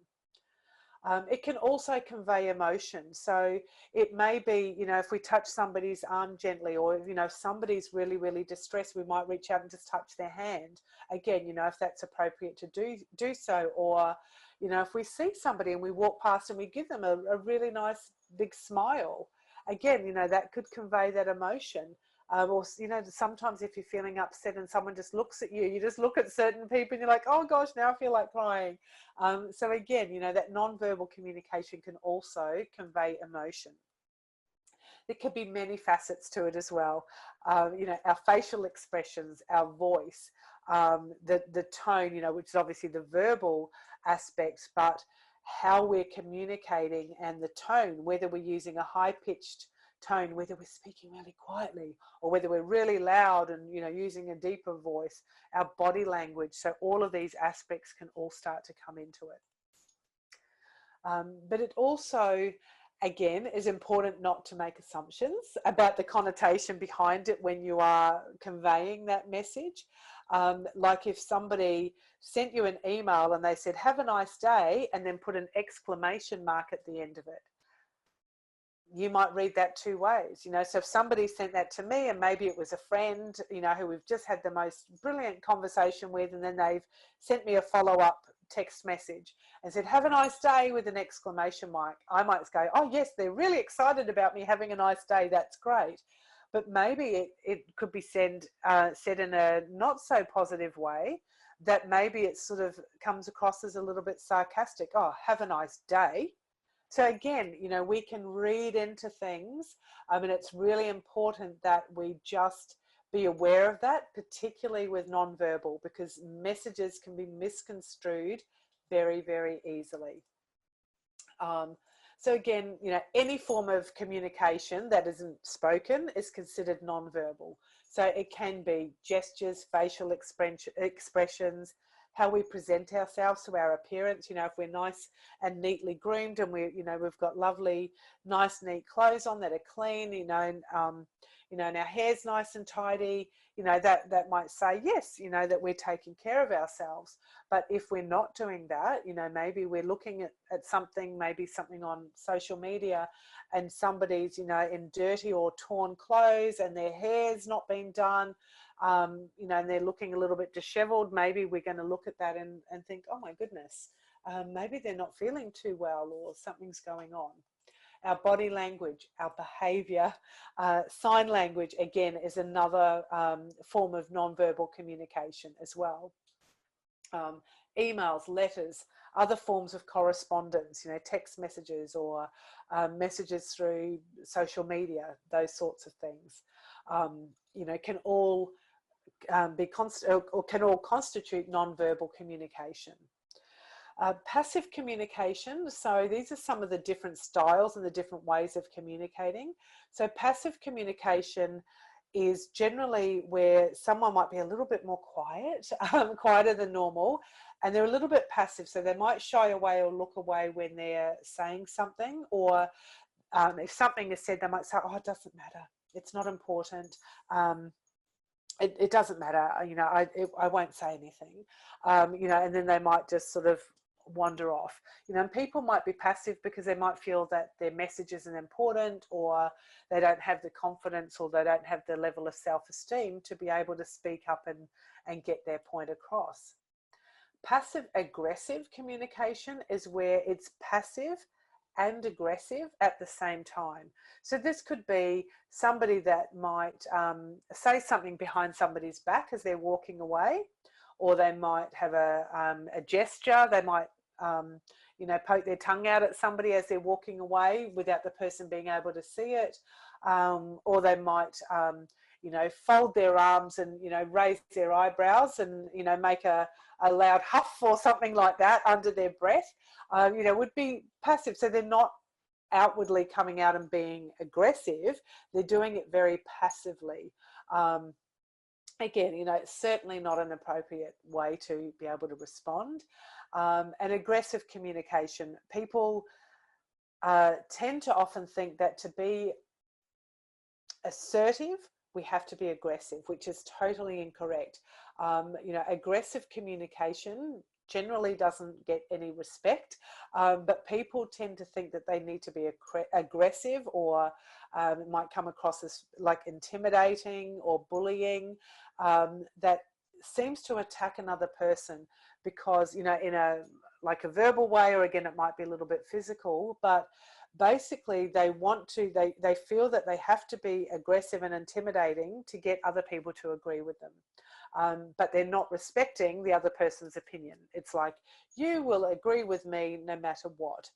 It can also convey emotion. So it may be, you know, if we touch somebody's arm gently, or, you know, if somebody's really, really distressed, we might reach out and just touch their hand. Again, you know, if that's appropriate to do so. Or, you know, if we see somebody and we walk past and we give them a really nice big smile, again, you know, that could convey that emotion. Or, you know, sometimes if you're feeling upset and someone just looks at you, you just look at certain people and you're like, oh gosh, now I feel like crying. So again, you know, that non-verbal communication can also convey emotion. There could be many facets to it as well. You know, our facial expressions, our voice, the tone, you know, which is obviously the verbal aspects, but how we're communicating and the tone, whether we're using a high-pitched tone, whether we're speaking really quietly or whether we're really loud and, you know, using a deeper voice, our body language. So all of these aspects can all start to come into it. But it also, again, is important not to make assumptions about the connotation behind it when you are conveying that message. Like if somebody sent you an email and they said, have a nice day, and then put an exclamation mark at the end of it, you might read that two ways, you know. So if somebody sent that to me and maybe it was a friend, you know, who we've just had the most brilliant conversation with, and then they've sent me a follow-up text message and said, have a nice day, with an exclamation mark, I might go, oh yes, they're really excited about me having a nice day, that's great. But maybe it could be said in a not so positive way, that maybe it sort of comes across as a little bit sarcastic. Oh, have a nice day. So again, you know, we can read into things. I mean, it's really important that we just be aware of that, particularly with nonverbal, because messages can be misconstrued very, very easily. So again, you know, any form of communication that isn't spoken is considered nonverbal. So it can be gestures, facial expressions, how we present ourselves, to our appearance. You know, if we're nice and neatly groomed and we, you know, we've got lovely, nice, neat clothes on that are clean, you know, and our hair's nice and tidy, you know, that might say, yes, you know, that we're taking care of ourselves. But if we're not doing that, you know, maybe we're looking at something, maybe something on social media, and somebody's, you know, in dirty or torn clothes and their hair's not been done, you know, and they're looking a little bit disheveled, maybe we're going to look at that and think, oh my goodness, maybe they're not feeling too well or something's going on. Our body language, our behaviour, sign language, again, is another form of non-verbal communication as well. Emails, letters, other forms of correspondence, you know, text messages or messages through social media, those sorts of things, you know, can all can all constitute non-verbal communication. Passive communication, so these are some of the different styles and the different ways of communicating. So passive communication is generally where someone might be a little bit more quiet, quieter than normal, and they're a little bit passive. So they might shy away or look away when they're saying something, or if something is said, they might say, oh, it doesn't matter, it's not important. It doesn't matter, you know, I won't say anything, you know, and then they might just sort of wander off, you know. And people might be passive because they might feel that their message isn't important, or they don't have the confidence, or they don't have the level of self-esteem to be able to speak up and get their point across. Passive aggressive communication is where it's passive and aggressive at the same time. So this could be somebody that might say something behind somebody's back as they're walking away, or they might have a gesture. They might you know, poke their tongue out at somebody as they're walking away without the person being able to see it, or they might you know, fold their arms and, you know, raise their eyebrows and, you know, make a loud huff or something like that under their breath, you know, would be passive. So they're not outwardly coming out and being aggressive, they're doing it very passively. Again, you know, it's certainly not an appropriate way to be able to respond. And aggressive communication, people tend to often think that to be assertive, we have to be aggressive, which is totally incorrect. You know, aggressive communication generally doesn't get any respect, but people tend to think that they need to be aggressive, or it might come across as like intimidating or bullying, that seems to attack another person because, you know, in a like a verbal way, or again, it might be a little bit physical, but basically they want to, they feel that they have to be aggressive and intimidating to get other people to agree with them. But they're not respecting the other person's opinion. It's like, you will agree with me no matter what,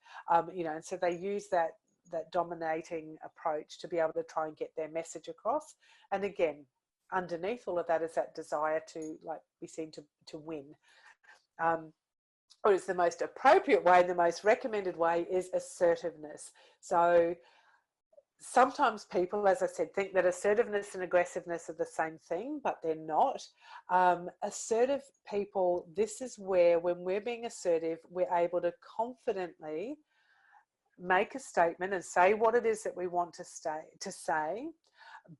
you know, and so they use that dominating approach to be able to try and get their message across. And again, underneath all of that is that desire to like be seen to win. Or is the most appropriate way, the most recommended way is assertiveness. So sometimes people, as I said, think that assertiveness and aggressiveness are the same thing, but they're not. Assertive people, this is where when we're being assertive, we're able to confidently make a statement and say what it is that we want to say,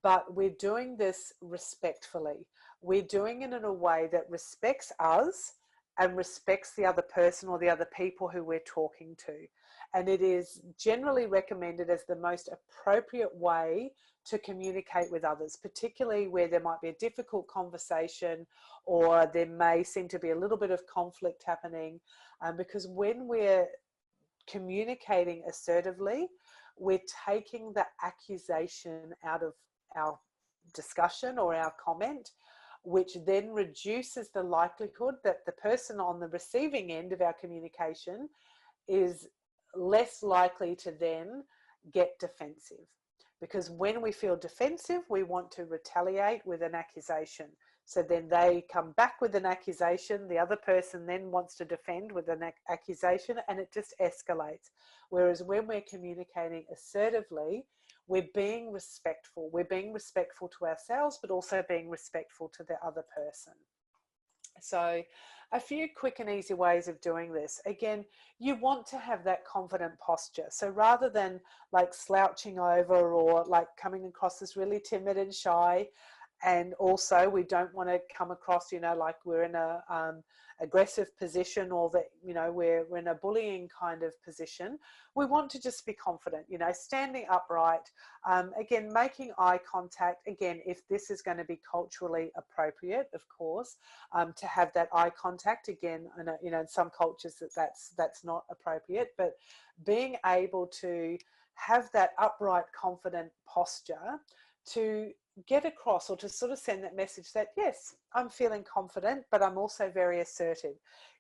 but we're doing this respectfully. We're doing it in a way that respects us and respects the other person or the other people who we're talking to. And it is generally recommended as the most appropriate way to communicate with others, particularly where there might be a difficult conversation or there may seem to be a little bit of conflict happening, because when we're communicating assertively, we're taking the accusation out of our discussion or our comment, which then reduces the likelihood that the person on the receiving end of our communication is less likely to then get defensive. Because when we feel defensive, we want to retaliate with an accusation. So then they come back with an accusation, the other person then wants to defend with an accusation, and it just escalates. Whereas when we're communicating assertively, we're being respectful. We're being respectful to ourselves, but also being respectful to the other person. So a few quick and easy ways of doing this. Again, you want to have that confident posture. So rather than like slouching over or like coming across as really timid and shy, And also we don't want to come across, you know, like we're in a aggressive position, or that, you know, we're in a bullying kind of position. We want to just be confident, you know, standing upright, again, making eye contact, again, if this is going to be culturally appropriate, of course, to have that eye contact. Again, you know, in some cultures that's not appropriate, but being able to have that upright, confident posture to get across, or to sort of send that message that, yes, I'm feeling confident, but I'm also very assertive.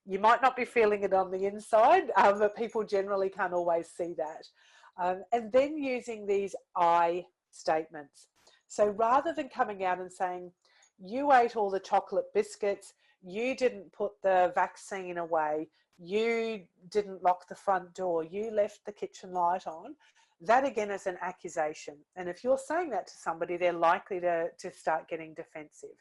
You might not be feeling it on the inside, but people generally can't always see that. And then using these I statements. So rather than coming out and saying, you ate all the chocolate biscuits, you didn't put the vaccine away, you didn't lock the front door, you left the kitchen light on, that again is an accusation. And if you're saying that to somebody, they're likely to start getting defensive.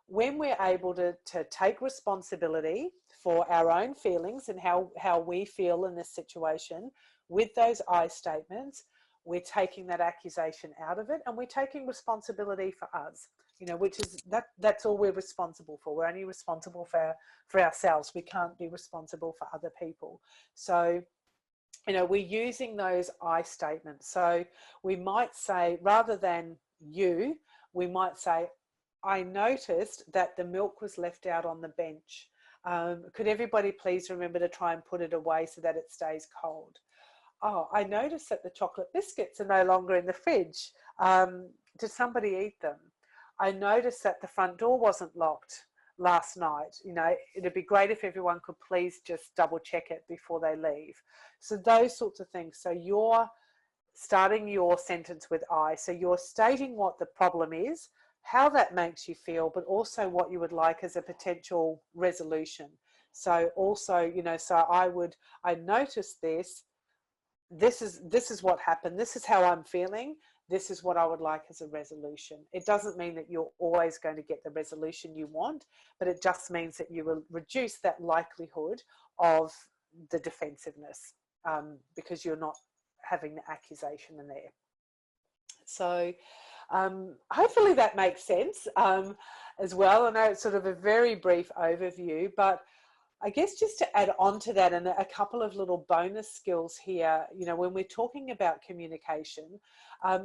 When we're able to take responsibility for our own feelings and how we feel in this situation with those I statements, we're taking that accusation out of it, and we're taking responsibility for us, you know, which is that's all we're responsible for. We're only responsible for ourselves. We can't be responsible for other people. So, you know, we're using those I statements. So we might say, rather than you, we might say, I noticed that the milk was left out on the bench. Could everybody please remember to try and put it away so that it stays cold? Oh, I noticed that the chocolate biscuits are no longer in the fridge. Did somebody eat them? I noticed that the front door wasn't locked last night. You know, it'd be great if everyone could please just double check it before they leave. So those sorts of things. So you're starting your sentence with I. So you're stating what the problem is, how that makes you feel, but also what you would like as a potential resolution. So also, you know, so I noticed this. This is what happened. This is how I'm feeling. This is what I would like as a resolution. It doesn't mean that you're always going to get the resolution you want, but it just means that you will reduce that likelihood of the defensiveness, because you're not having the accusation in there. So hopefully that makes sense as well. I know it's sort of a very brief overview, but I guess just to add on to that, and a couple of little bonus skills here, you know, when we're talking about communication,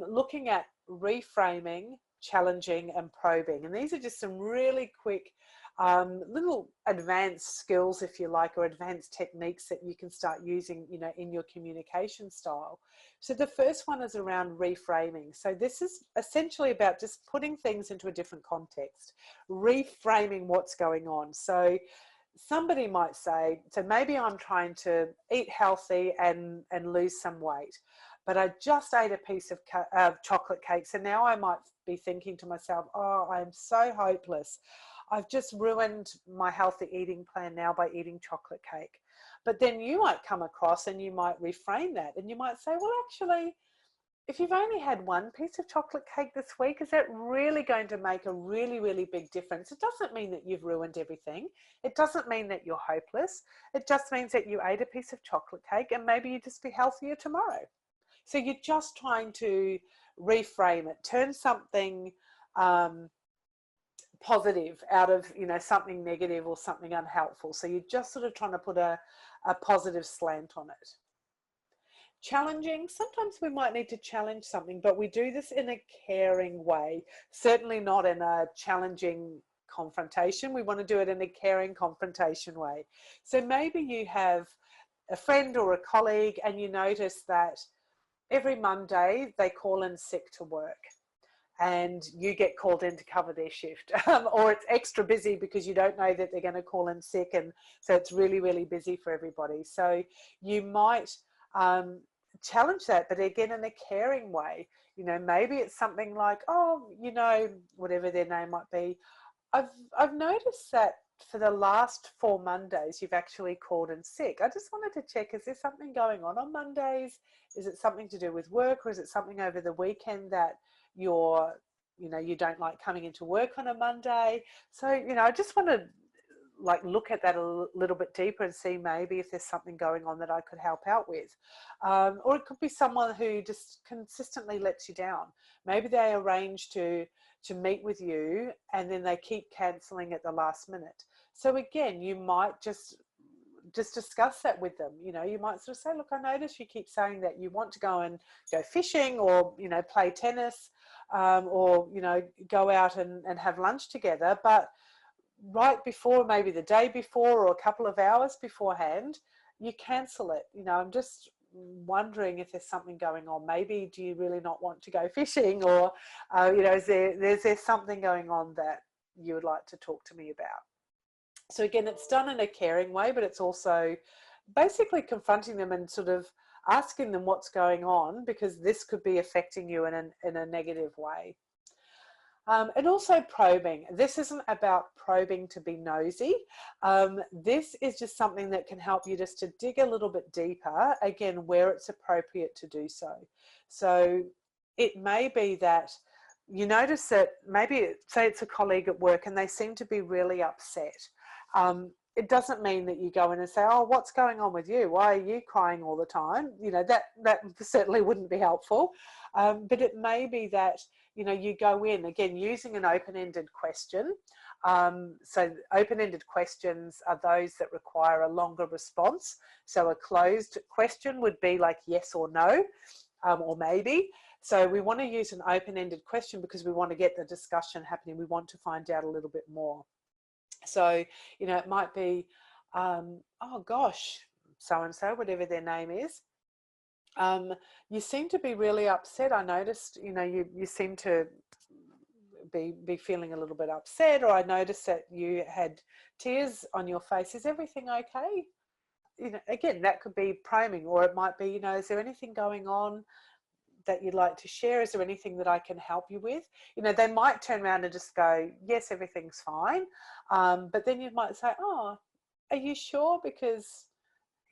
looking at reframing, challenging and probing. And these are just some really quick little advanced skills, if you like, or advanced techniques that you can start using, you know, in your communication style. So the first one is around reframing. So this is essentially about just putting things into a different context, reframing what's going on. So somebody might say, so maybe I'm trying to eat healthy and lose some weight, but I just ate a piece of chocolate cake. So now I might be thinking to myself, oh, I'm so hopeless. I've just ruined my healthy eating plan now by eating chocolate cake. But then you might come across and you might reframe that, and you might say, well, actually, if you've only had one piece of chocolate cake this week, is that really going to make a really, really big difference? It doesn't mean that you've ruined everything. It doesn't mean that you're hopeless. It just means that you ate a piece of chocolate cake and maybe you just be healthier tomorrow. So you're just trying to reframe it, turn something positive out of, you know, something negative or something unhelpful. So you're just sort of trying to put a positive slant on it. Challenging, sometimes we might need to challenge something, but we do this in a caring way, certainly not in a challenging confrontation. We want to do it in a caring confrontation way. So maybe you have a friend or a colleague and you notice that every Monday they call in sick to work and you get called in to cover their shift, or it's extra busy because you don't know that they're going to call in sick, and so it's really, really busy for everybody. So you might challenge that, but again in a caring way. You know, maybe it's something like, oh, you know, whatever their name might be, I've noticed that for the last 4 Mondays you've actually called in sick. I just wanted to check, is there something going on Mondays? Is it something to do with work, or is it something over the weekend that you don't like coming into work on a Monday? So, you know, I just want to like look at that a little bit deeper and see maybe if there's something going on that I could help out with. Or it could be someone who just consistently lets you down. Maybe they arrange to meet with you and then they keep cancelling at the last minute. So again, you might just discuss that with them. You know, you might sort of say, look, I notice you keep saying that you want to go fishing, or, you know, play tennis, or, you know, go out and have lunch together, but right before, maybe the day before or a couple of hours beforehand, you cancel it. You know, I'm just wondering if there's something going on. Maybe do you really not want to go fishing, or you know, is there something going on that you would like to talk to me about? So again, it's done in a caring way, but it's also basically confronting them and sort of asking them what's going on, because this could be affecting you in a negative way. And also probing. This isn't about probing to be nosy. This is just something that can help you just to dig a little bit deeper, again, where it's appropriate to do so. So it may be that you notice that maybe, say it's a colleague at work and they seem to be really upset. It doesn't mean that you go in and say, oh, what's going on with you? Why are you crying all the time? You know, that certainly wouldn't be helpful. But it may be that, you know, you go in, again, using an open-ended question. So open-ended questions are those that require a longer response. So a closed question would be like yes or no, or maybe. So we want to use an open-ended question because we want to get the discussion happening. We want to find out a little bit more. So, you know, it might be, oh gosh, so-and-so, whatever their name is, you seem to be really upset. I noticed, you know, you seem to be feeling a little bit upset, or I noticed that you had tears on your face. Is everything okay? You know, again, that could be priming, or it might be, you know, is there anything going on that you'd like to share? Is there anything that I can help you with? You know, they might turn around and just go, yes, everything's fine. But then you might say, oh, are you sure? Because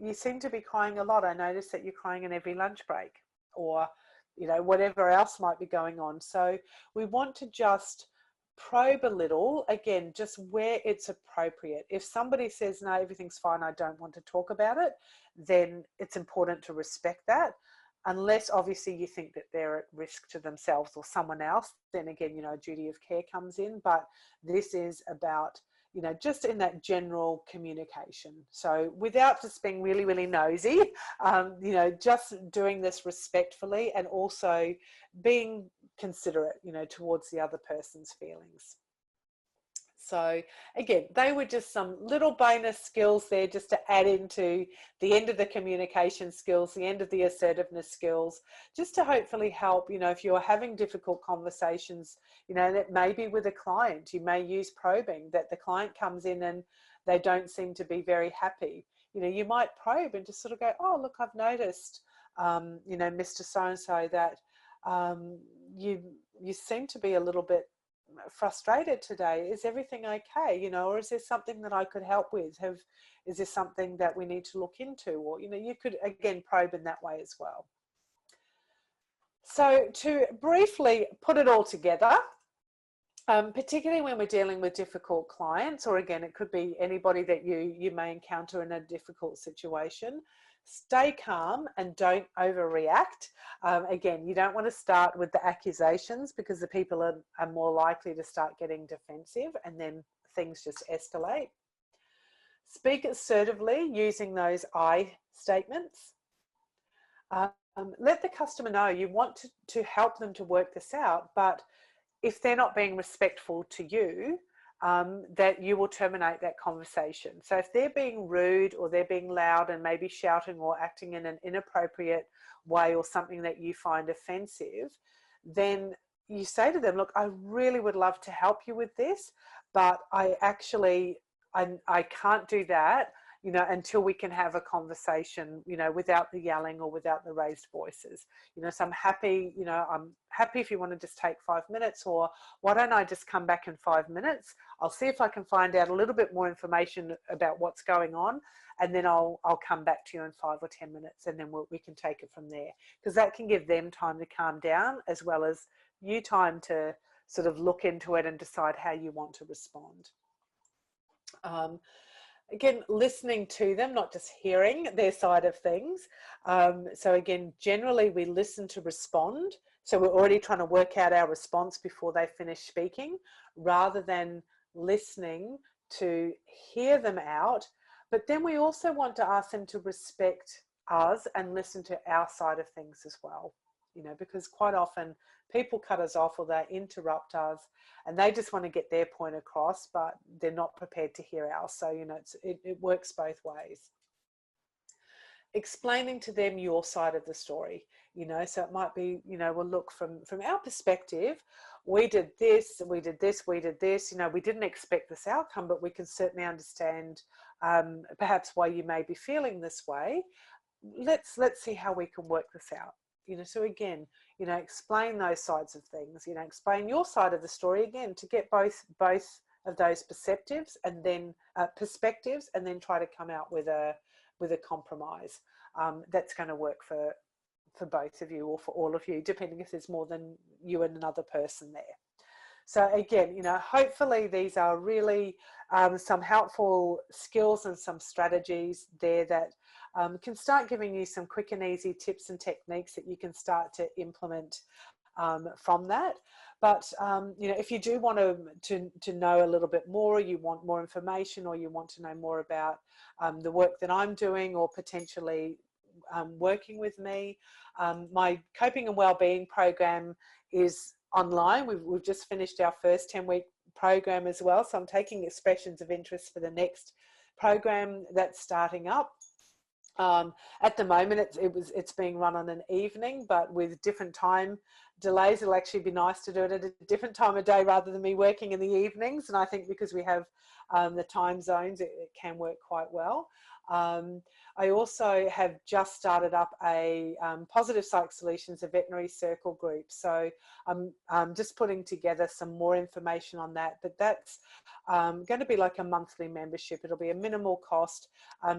you seem to be crying a lot. I noticed that you're crying in every lunch break, or, you know, whatever else might be going on. So we want to just probe a little, again, just where it's appropriate. If somebody says, no, everything's fine, I don't want to talk about it, then it's important to respect that. Unless obviously you think that they're at risk to themselves or someone else, then again, you know, duty of care comes in. But this is about, you know, just in that general communication. So without just being really, really nosy, you know, just doing this respectfully and also being considerate, you know, towards the other person's feelings. So again, they were just some little bonus skills there just to add into the end of the communication skills, the end of the assertiveness skills, just to hopefully help, you know, if you're having difficult conversations, you know, that maybe with a client, you may use probing, that the client comes in and they don't seem to be very happy. You know, you might probe and just sort of go, oh, look, I've noticed, you know, Mr. So-and-so, that you seem to be a little bit frustrated today. Is everything okay? You know, or is there something that I could help with? Is there something that we need to look into? Or, you know, you could again probe in that way as well. So to briefly put it all together, particularly when we're dealing with difficult clients, or again, it could be anybody that you may encounter in a difficult situation, stay calm and don't overreact. Again, you don't want to start with the accusations, because the people are more likely to start getting defensive and then things just escalate. Speak assertively using those I statements. Let the customer know you want to help them to work this out, but if they're not being respectful to you, that you will terminate that conversation. So if they're being rude, or they're being loud and maybe shouting or acting in an inappropriate way, or something that you find offensive, then you say to them, look, I really would love to help you with this, but I can't do that, you know, until we can have a conversation, you know, without the yelling or without the raised voices. You know, so I'm happy, you know, I'm happy if you want to just take 5 minutes, or why don't I just come back in 5 minutes? I'll see if I can find out a little bit more information about what's going on, and then I'll come back to you in 5 or 10 minutes, and then we can take it from there, because that can give them time to calm down, as well as you time to sort of look into it and decide how you want to respond. Again, listening to them, not just hearing their side of things. So again, generally we listen to respond. So we're already trying to work out our response before they finish speaking, rather than listening to hear them out. But then we also want to ask them to respect us and listen to our side of things as well. You know, because quite often people cut us off or they interrupt us and they just want to get their point across, but they're not prepared to hear ours. So, you know, it works both ways. Explaining to them your side of the story, you know, so it might be, you know, well, look, from our perspective, we did this, we did this, we did this, you know, we didn't expect this outcome, but we can certainly understand perhaps why you may be feeling this way. Let's see how we can work this out. You know, so again, you know, explain those sides of things, you know, explain your side of the story again to get both of those perspectives and then try to come out with a compromise that's going to work for both of you or for all of you, depending if there's more than you and another person there. So again, you know, hopefully these are really some helpful skills and some strategies there that can start giving you some quick and easy tips and techniques that you can start to implement from that. But you know, if you do want to know a little bit more, or you want more information, or you want to know more about the work that I'm doing, or potentially working with me, my Coping and Wellbeing program is online. We've just finished our first 10-week program as well, so I'm taking expressions of interest for the next program that's starting up. At the moment it's being run on an evening, but with different time delays it'll actually be nice to do it at a different time of day rather than me working in the evenings, and I think because we have the time zones it can work quite well. I also have just started up a Positive Psych Solutions, a veterinary circle group. So I'm just putting together some more information on that, but that's going to be like a monthly membership. It'll be a minimal cost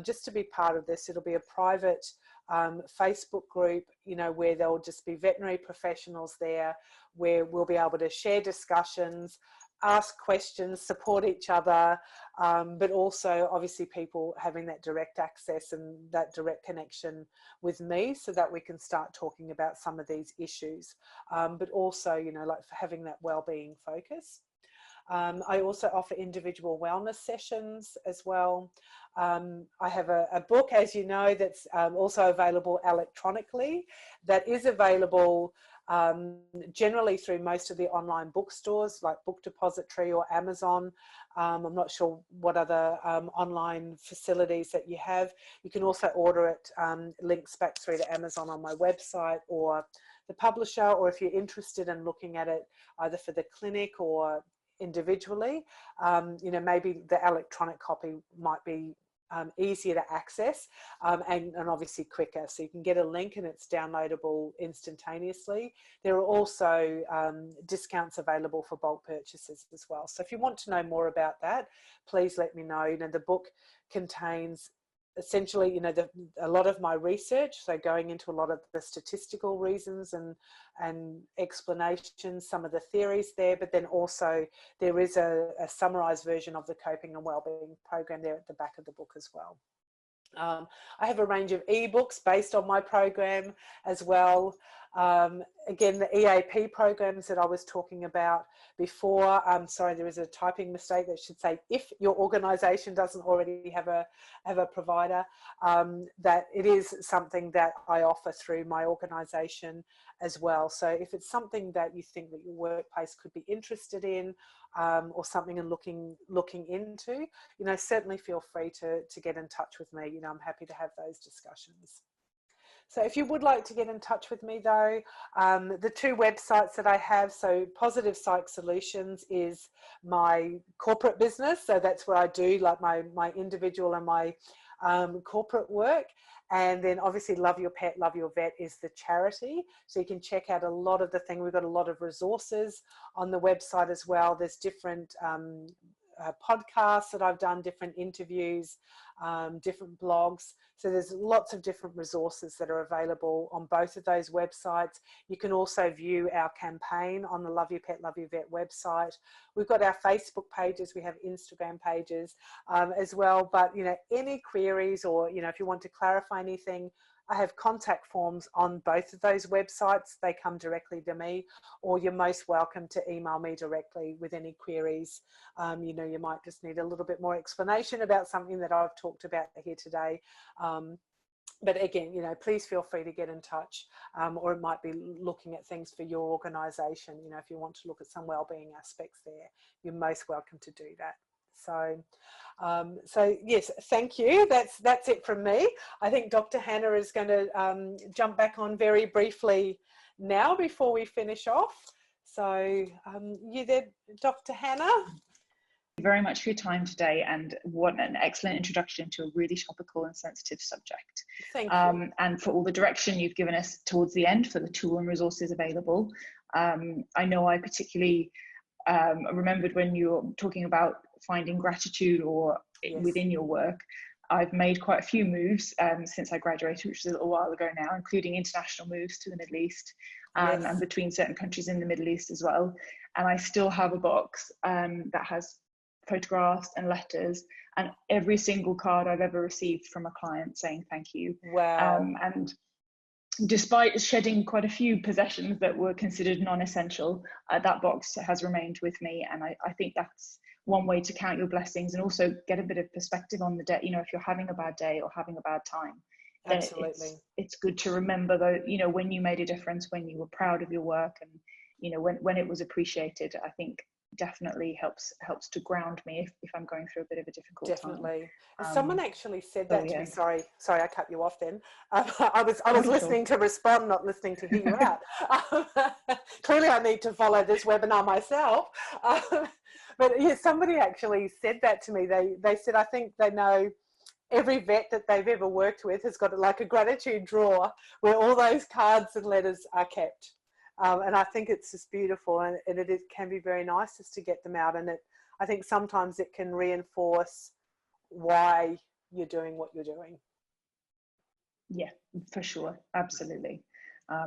just to be part of this. It'll be a private Facebook group, you know, where there'll just be veterinary professionals there, where we'll be able to share discussions, ask questions, support each other, but also obviously people having that direct access and that direct connection with me so that we can start talking about some of these issues, but also, you know, like having that wellbeing focus. I also offer individual wellness sessions as well. I have a book, as you know, that's also available electronically, that is available generally through most of the online bookstores like Book Depository or Amazon. I'm not sure what other online facilities that you have. You can also order it, links back through to Amazon on my website or the publisher, or if you're interested in looking at it either for the clinic or individually, you know, maybe the electronic copy might be easier to access and obviously quicker. So you can get a link and it's downloadable instantaneously. There are also discounts available for bulk purchases as well. So if you want to know more about that, please let me know. You know, the book contains essentially, you know, a lot of my research, so going into a lot of the statistical reasons and explanations, some of the theories there, but then also there is a summarized version of the Coping and Wellbeing program there at the back of the book as well. I have a range of ebooks based on my program as well. Again, the EAP programs that I was talking about before, sorry, there is a typing mistake that should say if your organization doesn't already have a provider, that it is something that I offer through my organization as well. So if it's something that you think that your workplace could be interested in, or something and looking into, you know, certainly feel free to get in touch with me. You know, I'm happy to have those discussions. So if you would like to get in touch with me though, the two websites that I have, so Positive Psych Solutions is my corporate business. So that's where I do like my individual and my corporate work. And then obviously Love Your Pet, Love Your Vet is the charity. So you can check out a lot of the thing. We've got a lot of resources on the website as well. There's different podcasts that I've done, different interviews, different blogs. So there's lots of different resources that are available on both of those websites. You can also view our campaign on the Love Your Pet, Love Your Vet website. We've got our Facebook pages, we have Instagram pages as well. But, you know, any queries or, you know, if you want to clarify anything, I have contact forms on both of those websites. They come directly to me, or you're most welcome to email me directly with any queries. You know, you might just need a little bit more explanation about something that I've talked about here today. But again, you know, please feel free to get in touch, or it might be looking at things for your organisation. You know, if you want to look at some wellbeing aspects there, you're most welcome to do that. So, so yes, thank you. That's it from me. I think Dr. Hannah is going to jump back on very briefly now before we finish off. So, you there, Dr. Hannah? Thank you very much for your time today, and what an excellent introduction to a really topical and sensitive subject. Thank you. And for all the direction you've given us towards the end for the tool and resources available. I know I particularly remembered when you were talking about finding gratitude or within your work. I've made quite a few moves since I graduated, which was a little while ago now, including international moves to the Middle East and between certain countries in the Middle East as well. And I still have a box that has photographs and letters and every single card I've ever received from a client saying thank you. Wow. And despite shedding quite a few possessions that were considered non-essential, that box has remained with me. And I think that's one way to count your blessings and also get a bit of perspective on the day. You know, if you're having a bad day or having a bad time, then it's good to remember, though, you know, when you made a difference, when you were proud of your work, and, you know, when it was appreciated. I think definitely helps to ground me if I'm going through a bit of a difficult time. Someone actually said that to me. Sorry I cut you off then. I was listening to respond, not listening to hear you out. Clearly I need to follow this webinar myself. But yeah, somebody actually said that to me. They said, I think they know every vet that they've ever worked with has got like a gratitude drawer where all those cards and letters are kept. And I think it's just beautiful, and it can be very nice just to get them out. And I think sometimes it can reinforce why you're doing what you're doing. Yeah, for sure. Absolutely.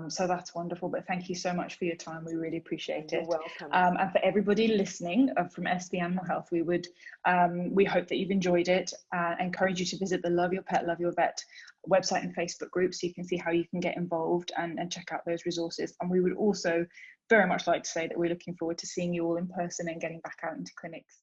So that's wonderful, but thank you so much for your time. We really appreciate it. You're welcome. And for everybody listening from SB Animal Health, we hope that you've enjoyed it. Encourage you to visit the Love Your Pet, Love Your Vet website and Facebook group so you can see how you can get involved and check out those resources. And we would also very much like to say that we're looking forward to seeing you all in person and getting back out into clinics